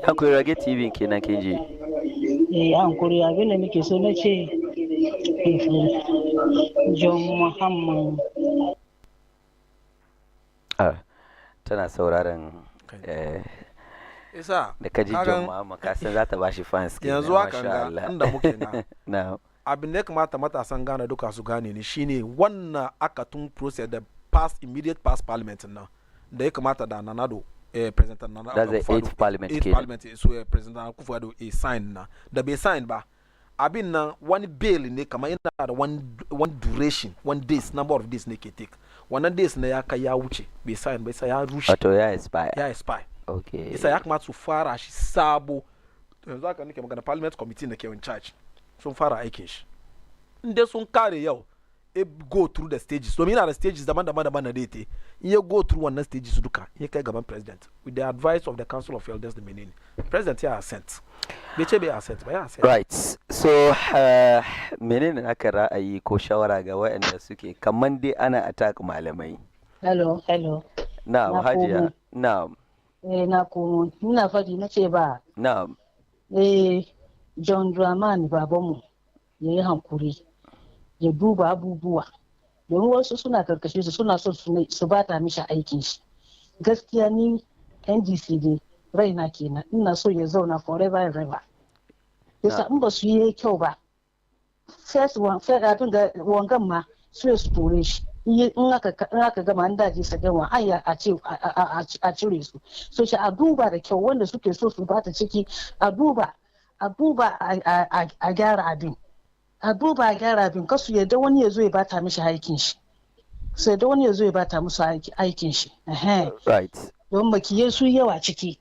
hankuri rage TV kenan kin ji. Ya hankuri abin da nake so na ce John Muhammad tana sauraron isa da kaji John Muhammad kasan za ta bashi fans kenan yanzu haka ga inda muke na abin da ya kamata matasan Ghana duka su gane ni shine wannan akatun process da past immediate past parliament nan da ya kamata da Nanado president Nanado that's the 8th parliament so president Akufo-Addo a sign na da bai sign ba abin nan wani bail ne kamar yana da one duration one days number of days ne ke take wannan days na ya kai ya wuce bai sign bai sai ya rushe wato ya expire okay isa ya kamata su fara shi sabo yanzu haka nake magana parliament committee da ke in charge sun fara aikin shi inda sun kare yau go through the stages so yana da stages daban-daban na date in go through wannan stages duka ya kai gaban president with the advice of the council of elders the menene president ya assent bai ce bai assent ba ya assent right so menene aka ra'ayi ko shawara ga waɗanda suke kaman dai ana attack malamai. Hello na'am hajiya na'am na komo ina fadi na ce ba na'am John Dramani babanmu yayi hankuri ya duba abubuwa domin wasu suna karkashe su suna so su bata mishi aikin shi gaskiya ni NDC ne raina kenan ina so ya zauna forever and ever yasa in ba su yi kyau ba first abin da wangan ma su kore shi in aka gama an daji sa gama aya a cire su so shi a duba da kyau wanda suke so su bata ciki a duba a gyara abin kasu yadda wani ya zo ya bata mishi aikin shi sai da wani ya zo ya bata musu aikin shi right don makiye su yawa ciki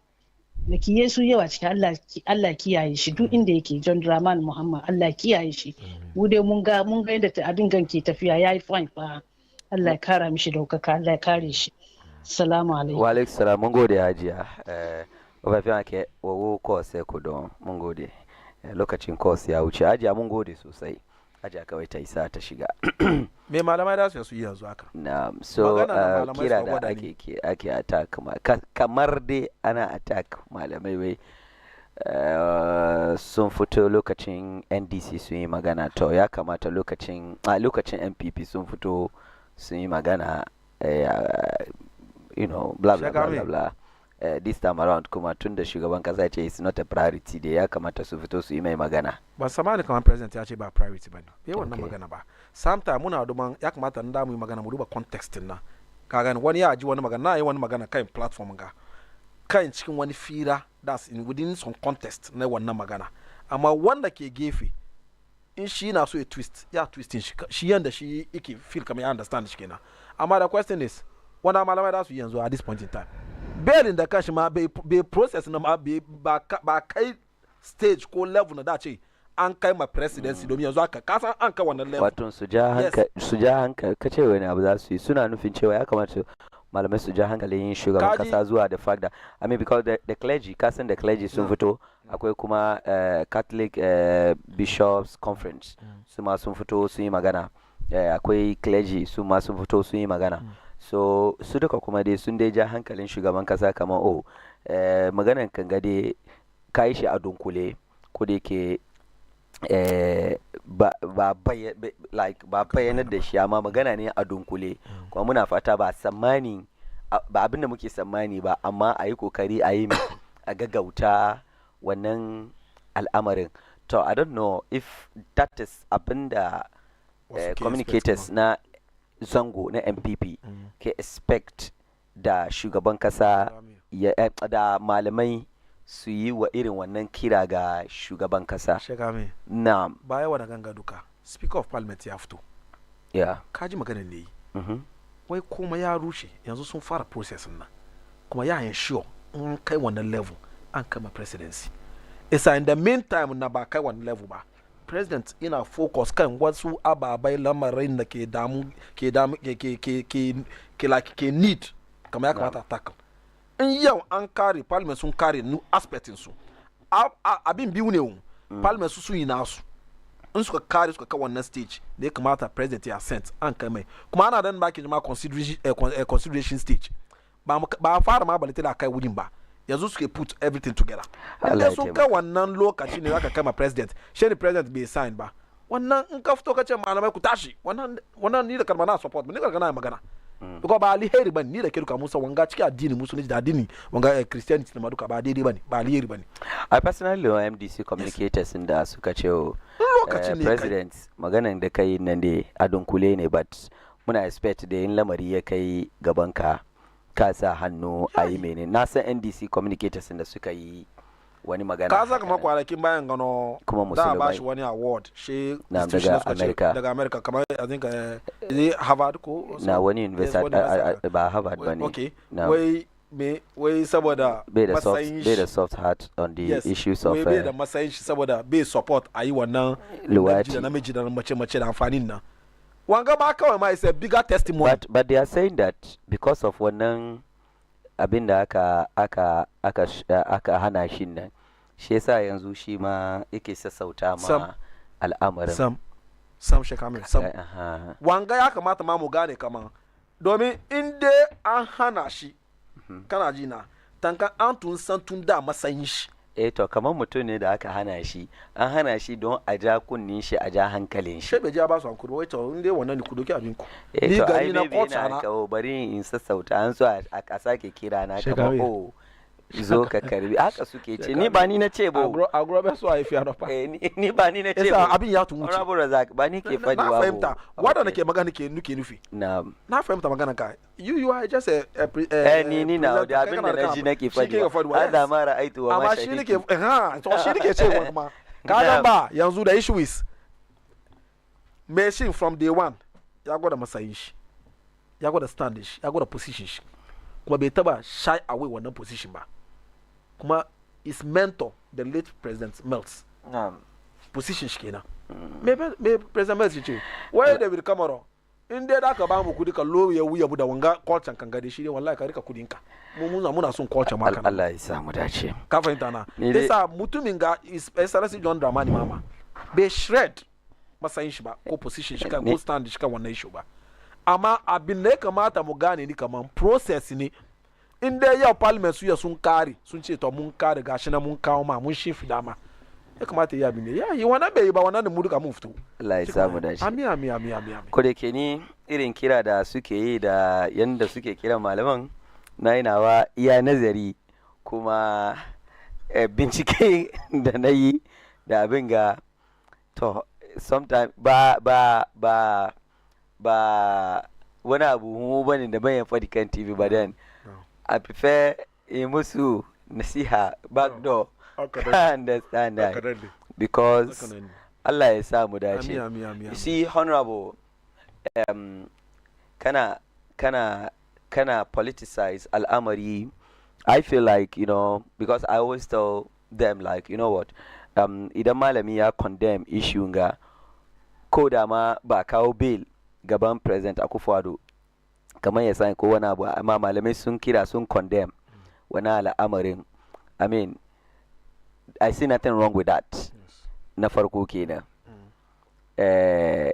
Allah kiyaye shi duk inda yake John Dramani Muhammad Allah kiyaye shi mu dai mun ga yadda abin gan ke tafiya yayi fine fa Allah ya kara mishi daukaka Allah ya kare shi assalamu alaikum wa alaikum salam mun gode hajiya ofafin ake wawo course ku don mun gode lokacin course ya wuce hajiya mun gode sosai hajiya kawai ta isa ta shiga me malamai da su yi yanzu haka na'am so kira da ake attack kamar dai ana attack malamai wai sun fito lokacin NDC sun yi magana to ya kamata lokacin MPP sun fito sun yi magana blah blah blah blah this time around kuma tun da shugaban kasa ce it's not a priority da ya kamata su fito su yi mai magana ba samani kamar president ya ce ba priority ba ne bai wannan magana ba sometime muna duban ya kamata na mu yi magana mu duba context na ka gani wani ya ji wani magana na yi wani magana kan platform ga kan cikin wani fira that's within some context na wannan magana amma wanda ke gefe in shi na so ya twistin shi yanda shi yake feel kamar ya understand shi kenan amma the question is wanda malamai da su yanzu at this point in time bailin da kashi ma bai process na ma ba kai stage ko level na da ce an kai ma presidency domin yanzu aka kasan an kai wannan level wato su ja hankali ka ce wani abu za su yi suna nufin cewa ya kamata malamai su ja hankalin shugaban Kaji- kasa zuwa da fact that I mean because the clergy kasan the clergy sun fito akwai kuma Catholic Bishops Conference su ma sun fito sun yi magana akwai clergy su ma sun fito sun yi magana so su duka kuma dai sun dai ja hankalin shugaban kasa kamar maganan kan gade ka yi shi a dunkule ko da yake ba bayanar da shi amma magana ne a dunkule kuma muna fata ba abin da muke tsammani ba amma a yi kokari a yi a gaggauta wannan al'amarin to I don't know if that is abin da communicators na zango na MPP ke expect da shugaban kasa da malamai su yi wa irin wannan kira ga shugaban kasa. Shekame. Na. Baya wa ganga duka. Speaker of Parliament ya fito. Yeah. Kaji maganin ne yi. Wai kuma ya rushe yanzu sun fara process nan. Kuma ya ensure in kai wannan level an kama presidency. Isa in the meantime na ba kai wannan level ba. President ina focus kan wasu ababai lamarin da ke need kamar ya kamata tackle. In yau an kare parliament sun kare new aspectin su abin biyu ne parliament sun yi nasu in suka kare suka kawo wannan stage da ya kamata president ya sent an kai mai kuma ana dan baki ma consideration stage ba fara ma balita da kai wurin ba yanzu suke put everything together inda sun kai wannan lokaci ne zaka kai ma president shi ne president bai sign ba wannan in ka fito ka ce malamai ku tashi wannan ni da karma na support ni da kana magana because ba alheri bane ni da ke duka musa wanga cikin addini musulunci da addini wanga christianity na duka ba daidai bane ba alheri bane I personally know MDC communicators da suka ce president maganan da kai nan dai a dunkule ne but muna expect da yin lamari ya kai gaban ka sa hannu a yi mene na san NDC communicators da suka yi wani magana ka saka ma kwanakin bayan gano kuma musulmai da ba shi wani award shi daga America kamar I think Harvard ko na wani university ba Harvard bane okay wai saboda bai da soft heart on the issues of bai da matsayin shi saboda bai support a yi wannan namiji da mace da amfanin nan wanga ma kawai ma is a bigger testimony but they are saying that because of wannan abin da aka hana shi nan shi yasa yanzu shi ma yake sassauta ma al'amarin sam shekamin sam wanga ya kamata ma mu gane kaman domin in dai an hana shi kana ji na tankan an tun san tun da matsayin shi to kamar mutum ne da aka hana shi an hana shi don a ja kunnin shi a ja hankalin shi bai ja ba su hankuri wai to in dai wannan ne ku doki abin ku ni gani na kocha na bari in sassauta an so a sake kira na kamar zo ka karbi haka suke ce ni ba ni na ce bo agrobe so ai fiya fa ni ba ni na ce bo abin ya tumuci honorable razak ba ni ke fadi wa na fahimta wanda nake magana ke nuke nufi na fahimta magana ka you are just a ni na da abin da naji nake fadi Allah ma ra'aitu wa ma shahidi amma shi nake ce kuma ka ba yanzu da issue is machine from day one ya gwada matsayin shi ya gwada stand shi ya gwada position shi kuma bai taba shy away wannan position ba kuma his mentor the late president Mills position shi kenan me president Mills ce wai David Cameron in dai da ka ba mu kudi ka lowe ya wuya da wanga culture kan gade shi ne wallahi ka rika kudin ka muna son culture ma kan Allah ya sa mu dace ka fahimta na yasa mutumin ga Excellency John Dramani Mahama bai shred matsayin shi ba ko position shi ko stand shi kan wannan issue ba amma abin da ya kamata mu gane ni kaman process ne in dai yau parliament su ya sun kare sun ce to mun kare gashi na mun kawo ma mun shifi dama ya kamata ya bin ya yi wannan bai yi ba wannan da mu duka mun fito Allah ya samu dashi ami ko da ke ni irin kira da suke yi da yanda suke kira malaman na yi nawa iya nazari kuma bincike da na yi da abin ga to sometimes ba wani abu mu bane da bayan faɗi kan TV ba dan I prefer musu nasiha back door understand that because Allah ya sa mu dace you see honorable kana politicize al'amari I feel like because I always tell them like you know what idan malami ya condemn issue ga ko da ma ba kawo bail gaban president Akufo-Addo kamar ya sani ko wani abu, amma malamai sun kira sun condemn wani al'amarin. I mean, I see nothing wrong with that. Na farko kenan.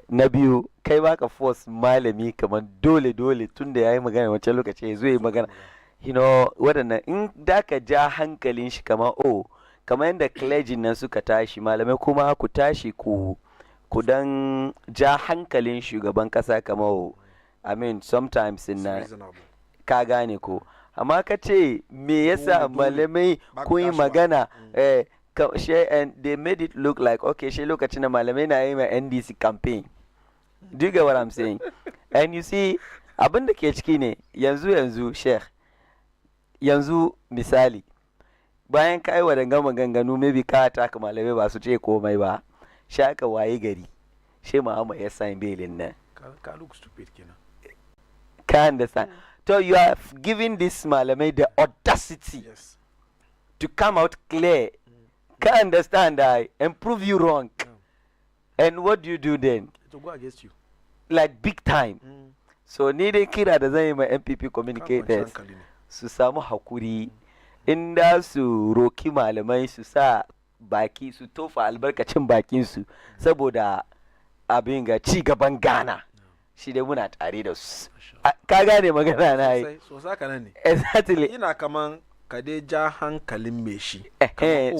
Na biyu, kai baka force malami kamar dole tun da ya yi magana wancan lokaci ya zo yi magana. You know, waɗannan in da ka ja hankalin shi kamar kamar yadda clergy nan suka tashi, malamai kuma ku tashi ku dan ja hankalin shugaban kasa kamar I mean sometimes in ka gane ko, amma ka ce me yasa malamai kun yi magana and they made it look like okay she lokacin da malamai na yi ma NDC campaign. Do you get what I'm saying? And you see abin da ke ciki ne yanzu sheikh, yanzu misali bayan ka yi wa dangama ganganu maybe ka taka malamai ba su ce komai ba, sha ka waye gari she Muhammad ya sign bailin nan. Ka look stupid kenan. Ka understand? So you are giving this malamai the audacity to come out clear. Ka understand and prove you wrong. And what do you do then? To go against you. Like big time. So ni dai kira da zan yi ma MPP communicators su samu hakuri, inda su roki malamai su sa baki su tofa albarkacin bakinsu saboda abin ga ci gaban Ghana. Shi dai muna tare da su. Ka gane magana na yi? So saka nan ne. Exactly. Ina kaman ka dai ja hankalin me shi.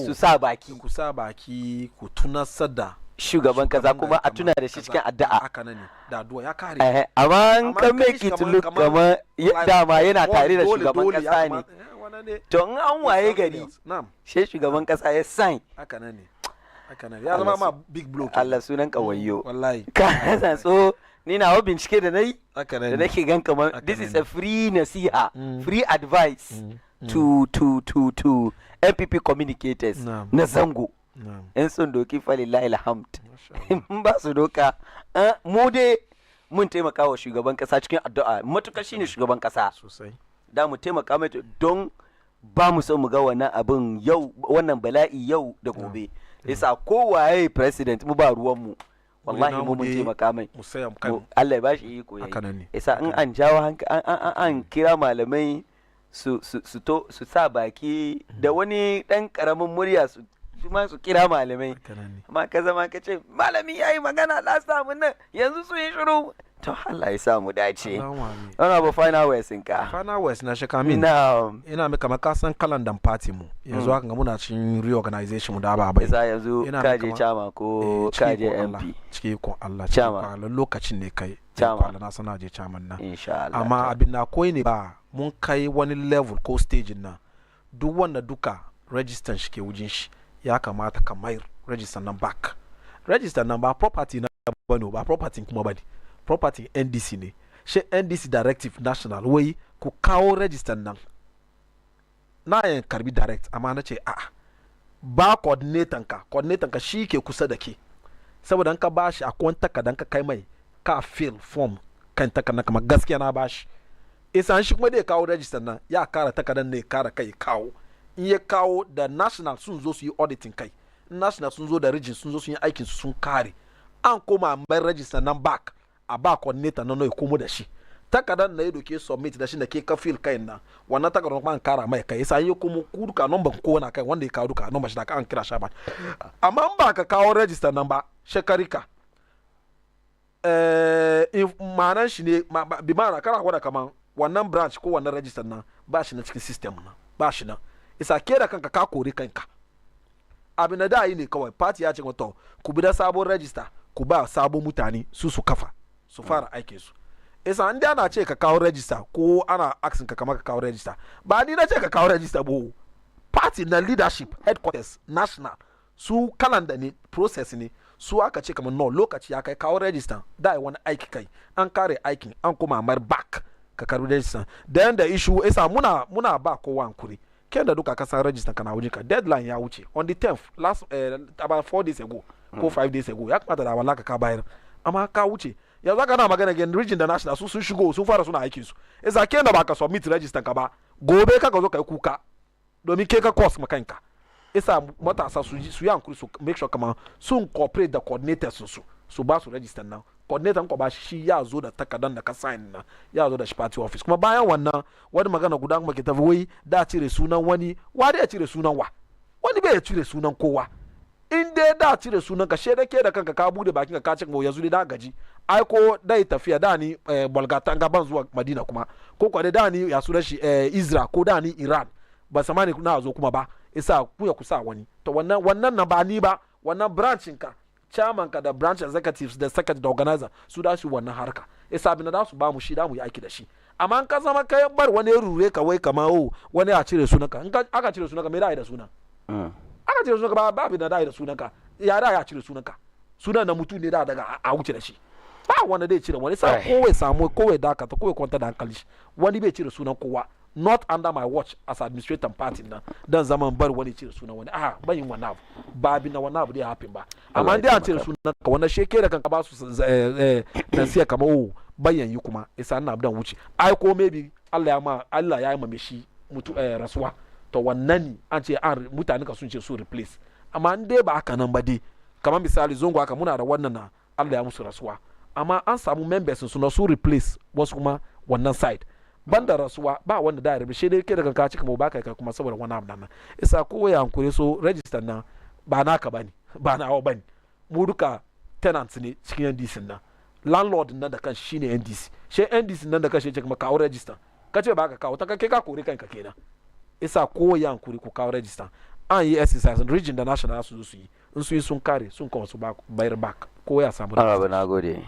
Su sa baki. Ku sa baki ku tunasar da shugaban kaza kuma a tuna da shi cikin addu'a. Haka nan ne. Da addu'a ya kare. Amma an kan make it look kamar dama yana tare da shugaban kasa ne. To in an waye gari shi shugaban kasa ya sign. Haka nan ne. Haka nan. Ya zama ma big blow. Allah sunan kawayyo. Wallahi. Ka san so ni na wa bincike da nayi da nake gan kamar this is a free nasiha, free advice to MPP communicators na zango. In sun doki falillahi alhamd. In ba su doka mu dai mun taimaka wa shugaban kasa cikin addu'a, matukar shine shugaban kasa sosai. Da mu taimaka mai don ba mu so mu ga wannan abin yau, wannan bala'i yau da gobe. Yasa kowaye president mu ba ruwan mu. Wallahi mu mun taimaka mai. Allah ya bashi iko yayi. Yasa in an jawo an kira malamai su sa baki da wani dan karamin murya su kira malamai. Amma ka zama ka ce malami yayi magana last time nan yanzu su yi shiru. To Allah ya sa mu dace. Ana ba final words ka. Final words na shaka min. Ina mai kamar ka san kalandan party mu. Yanzu haka muna cikin reorganization mu da ba bai. Yasa yanzu kaje chama ko kaje MP. Cike ko Allah. Chama. Lokacin ne kai. Chama. Allah na sana je chairman nan. Insha Allah. Amma abin na koyi ne ba mun kai wani level ko stage na duk wanda duka register shi ke wujin shi ya kamata ka mai register nan back. Register nan ba property na bane ba property kuma bane. Property NDC ne. She NDC directive national wai ku kawo register nan. Na yin karbi direct amma na ce ba coordinator ka shi ke kusa da ke. Saboda ka bashi akwai takardan ka kai mai ka fill form kan takardan kamar gaskiya na bashi. Isa shi kuma da ya kawo register nan ya kara takardan ne kara kai kawo. In ya kawo da national sun zo su yi auditing kai. National sun zo da region sun zo sun yi aikin su sun kare. An koma mai register nan back. A ba coordinator nan ya komo da shi takardar na ya doke submit da shi da ke ka fil kai na wannan takardar kuma an kara mai kai sai ya komo ku duka number ko na kai wanda ya kawo duka number shi da an kira shi ba amma in ba ka kawo register nan ba shekarika ma'anan shi ne bi ma'ana kana gwada kaman wannan branch ko wannan register nan ba shi na cikin system nan ba shi nan isa ke da kanka ka kori kanka abin da yi ne kawai party ya ce to ku bi da sabon register ku ba sabon mutane su kafa su fara aikin su isa an ana ce ka kawo register ko ana asking ka kamar ka kawo register ba ni na ce ka kawo register bo party na leadership headquarters national su calendar ne process ne su aka ce kamar no lokaci ya kai kawo register da wani aiki kai an kare aikin an kuma mar back ka karbi register then the issue isa muna ba kowa hankuri ken da duka ka san register kana wuce ka deadline ya wuce on the 10th last about 4 days ago ko 5 days ago ya kamata da wallahi ka bayar amma ka wuce yanzu aka na magana again region da national su sun shigo sun fara suna aikin su isa ken da baka submit register ka ba gobe ka zo kai kuka domin ke ka cost makanka isa matasa su yi hankuri su make sure kama sun cooperate da coordinators su ba su register now coordinator ko ba shi ya zo da takardan da ka sign na ya zo da shi party office. Kuma bayan wannan wani magana guda kuma ke tafi wai da cire sunan wani da ya cire sunan wani bai cire sunan kowa. In dai da cire sunan ka she da ke da kanka ka bude bakin ka cika yanzu da gaji ai ko dai tafiya da ni Bolgata ban zuwa Madina kuma ko da ni ya sunan shi Israel ko da ni Iran ba samani na zo kuma ba isa ku ya kusa wani to wannan na ba ni ba wannan branchin ka chairman ka da branch executives da secretary da organizer su da su wannan harka isa bin da su ba mu shi da mu yi aiki da shi. Amma an ka zama kai bar wani rure ka wai kamar wani a cire sunan ka in aka cire sunan ka me da ai da sunan aka cire sunanka ba abin da da sunanka ya da ya cire sunanka sunan na mutum ne da daga a wuce da shi ba wanda zai cire wani sa kowai samu kowai dakata kowai kwanta da hankali wani bai cire sunan kowa not under my watch as administrator party na dan zaman bar wani cire sunan wani ban yin wannan abu ba abin na wannan abu da ya happen ba amma dai an cire sunan ka wannan sheke da kanka ba su dan siya kamar bayan yi kuma isa na abu dan wuce ai ko maybe Allah ya yi ma shi mutu rasuwa to wannan ne an ce mutane ka sun ce su replace amma in dai ba haka nan ba dai kamar misali zongo haka muna da wannan na Allah ya musu rasuwa amma an samu members su na su replace wasu kuma wannan side banda rasuwa ba wanda da rabe shi dai kai daga ka cika mu baka kai kuma saboda wani abu nan isa ko ya hankure so register nan ba naka bane ba nawa bane mu duka tenants ne cikin NDC nan landlord nan da kan shine NDC shi NDC nan da kan shi ce kuma kawo register kace ba ka kawo ta kai ka kore kanka kenan isa ko ya hankuri ku kawo register an yi exercise region da national su yi in su yi sun kare sun kawo su bayar back ko ya samu da na gode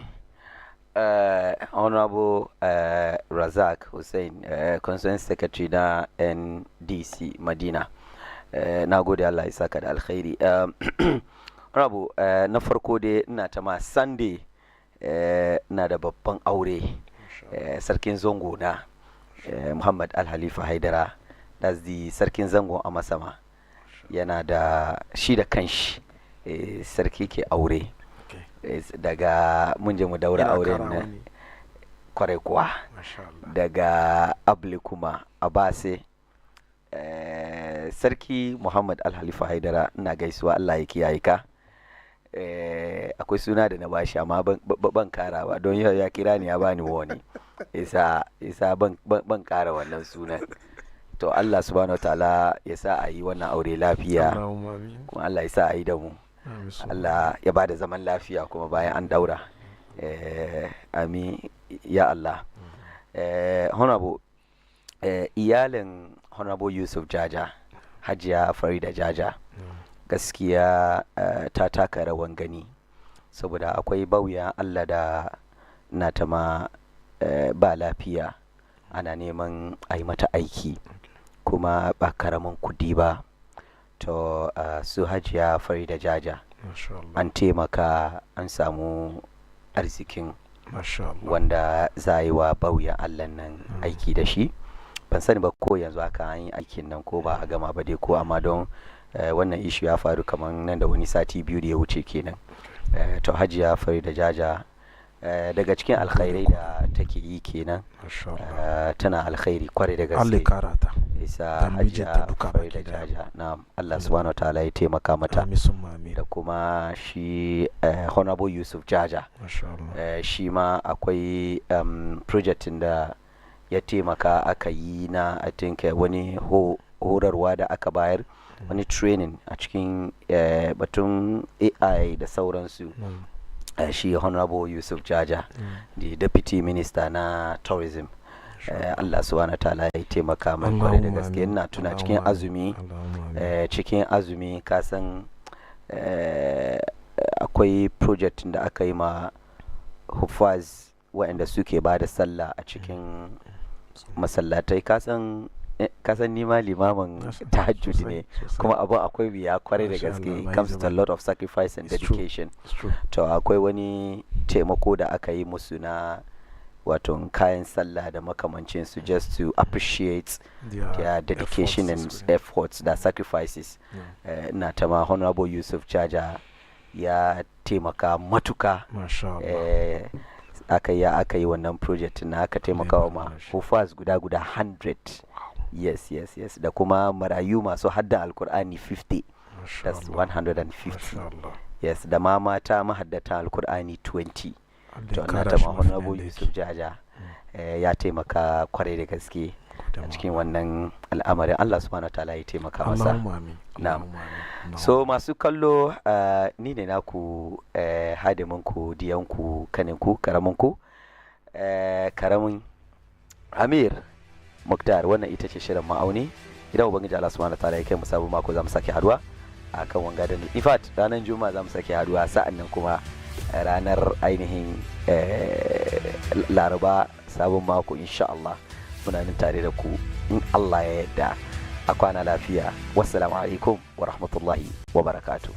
honorable Razak Hussein concerned secretary na NDC Madina na gode Allah ya saka da alkhairi honorable na farko dai ina ta ma Sunday na da babban aure sarkin zango na Muhammad Al-Halifa Haidara that's the sarkin zango a Masama yana da shi da kanshi sarki ke aure daga mun je mu daura auren nan kwarai kuwa daga abli kuma abase sarki Muhammad Al-Halifa Haidara ina gaisuwa Allah ya kiyaye ka akwai suna da na bashi amma ban karawa don ya kira ni ya bani wani isa ban kara wannan sunan to Allah subhanahu wataala ya sa a yi wannan aure lafiya kuma Allah ya sa a yi da mu Allah ya ba da zaman lafiya kuma bayan an daura amin ya Allah honorable iyalin honorable Yusuf Jaja Hajiya Farida Jaja gaskiya ta taka rawan gani saboda akwai bauya Allah da na ta ma ba lafiya ana neman a yi mata aiki kuma ba karamin kudi ba to su Hajiya Farida Jaja an taimaka an samu arzikin wanda za a yi wa bauya Allah nan aiki da shi ban sani ba ko yanzu aka an yi aikin nan ko ba a gama ba dai ko amma don wannan ishu ya faru kamar nan da wani sati biyu da ya wuce kenan to Hajiya Farida Jaja daga cikin alkhairai da take yi kenan tana alkhairi kwarai da gaske isa Hajiya Farida Jaja na Allah subhanahu wa ta'ala ya taimaka mata da kuma shi honorable Yusuf Jaja shi ma akwai project da ya taimaka aka yi na I think wani horarwa da aka bayar wani training a cikin batun AI da sauransu shi honorable Yusuf Jaja the deputy minister na tourism Allah subhanahu ta'ala ya taimaka mai kwarai da gaske ina tuna cikin azumi kasan akwai project da aka yi ma hufaz waɗanda suke ba da sallah a cikin masallatai kasan nima limamin tahajjud ne kuma abin akwai biya kwarai da gaske comes with a lot of sacrifice and dedication to akwai wani taimako da aka yi musu na wato kayan sallah da makamancin su just to appreciate their dedication and efforts da sacrifices na tama honorable Yusuf Jaja ya taimaka matuka aka yi wannan project na aka taimaka wa ma hufaz guda 100 yes da kuma marayu masu hadda alkur'ani 50 that's 150 yes da ma mata mahaddata alkur'ani 20 to na ta Honorable Yusuf Jaja ya taimaka kwarai da gaske a cikin wannan al'amarin. Allah subhanahu wa ta'ala ya taimaka masa. Na'am. So masu kallo ni ne naku hadiminku diyanku kaninku karaminku karamin Ameer Mukhtar. Wannan ita ce shirin ma'auni. Idan ubangiji Allah subhanahu wa ta'ala ya kai mu sabon mako za mu sake haduwa akan wanga da ifat ranar juma'a za mu sake haduwa, sa'an nan kuma ranar ainihin laraba sabon mako insha Allah muna nan tare da ku in Allah ya yarda. A kwana lafiya. Wassalamu alaikum wa rahmatullahi wa barakatuh.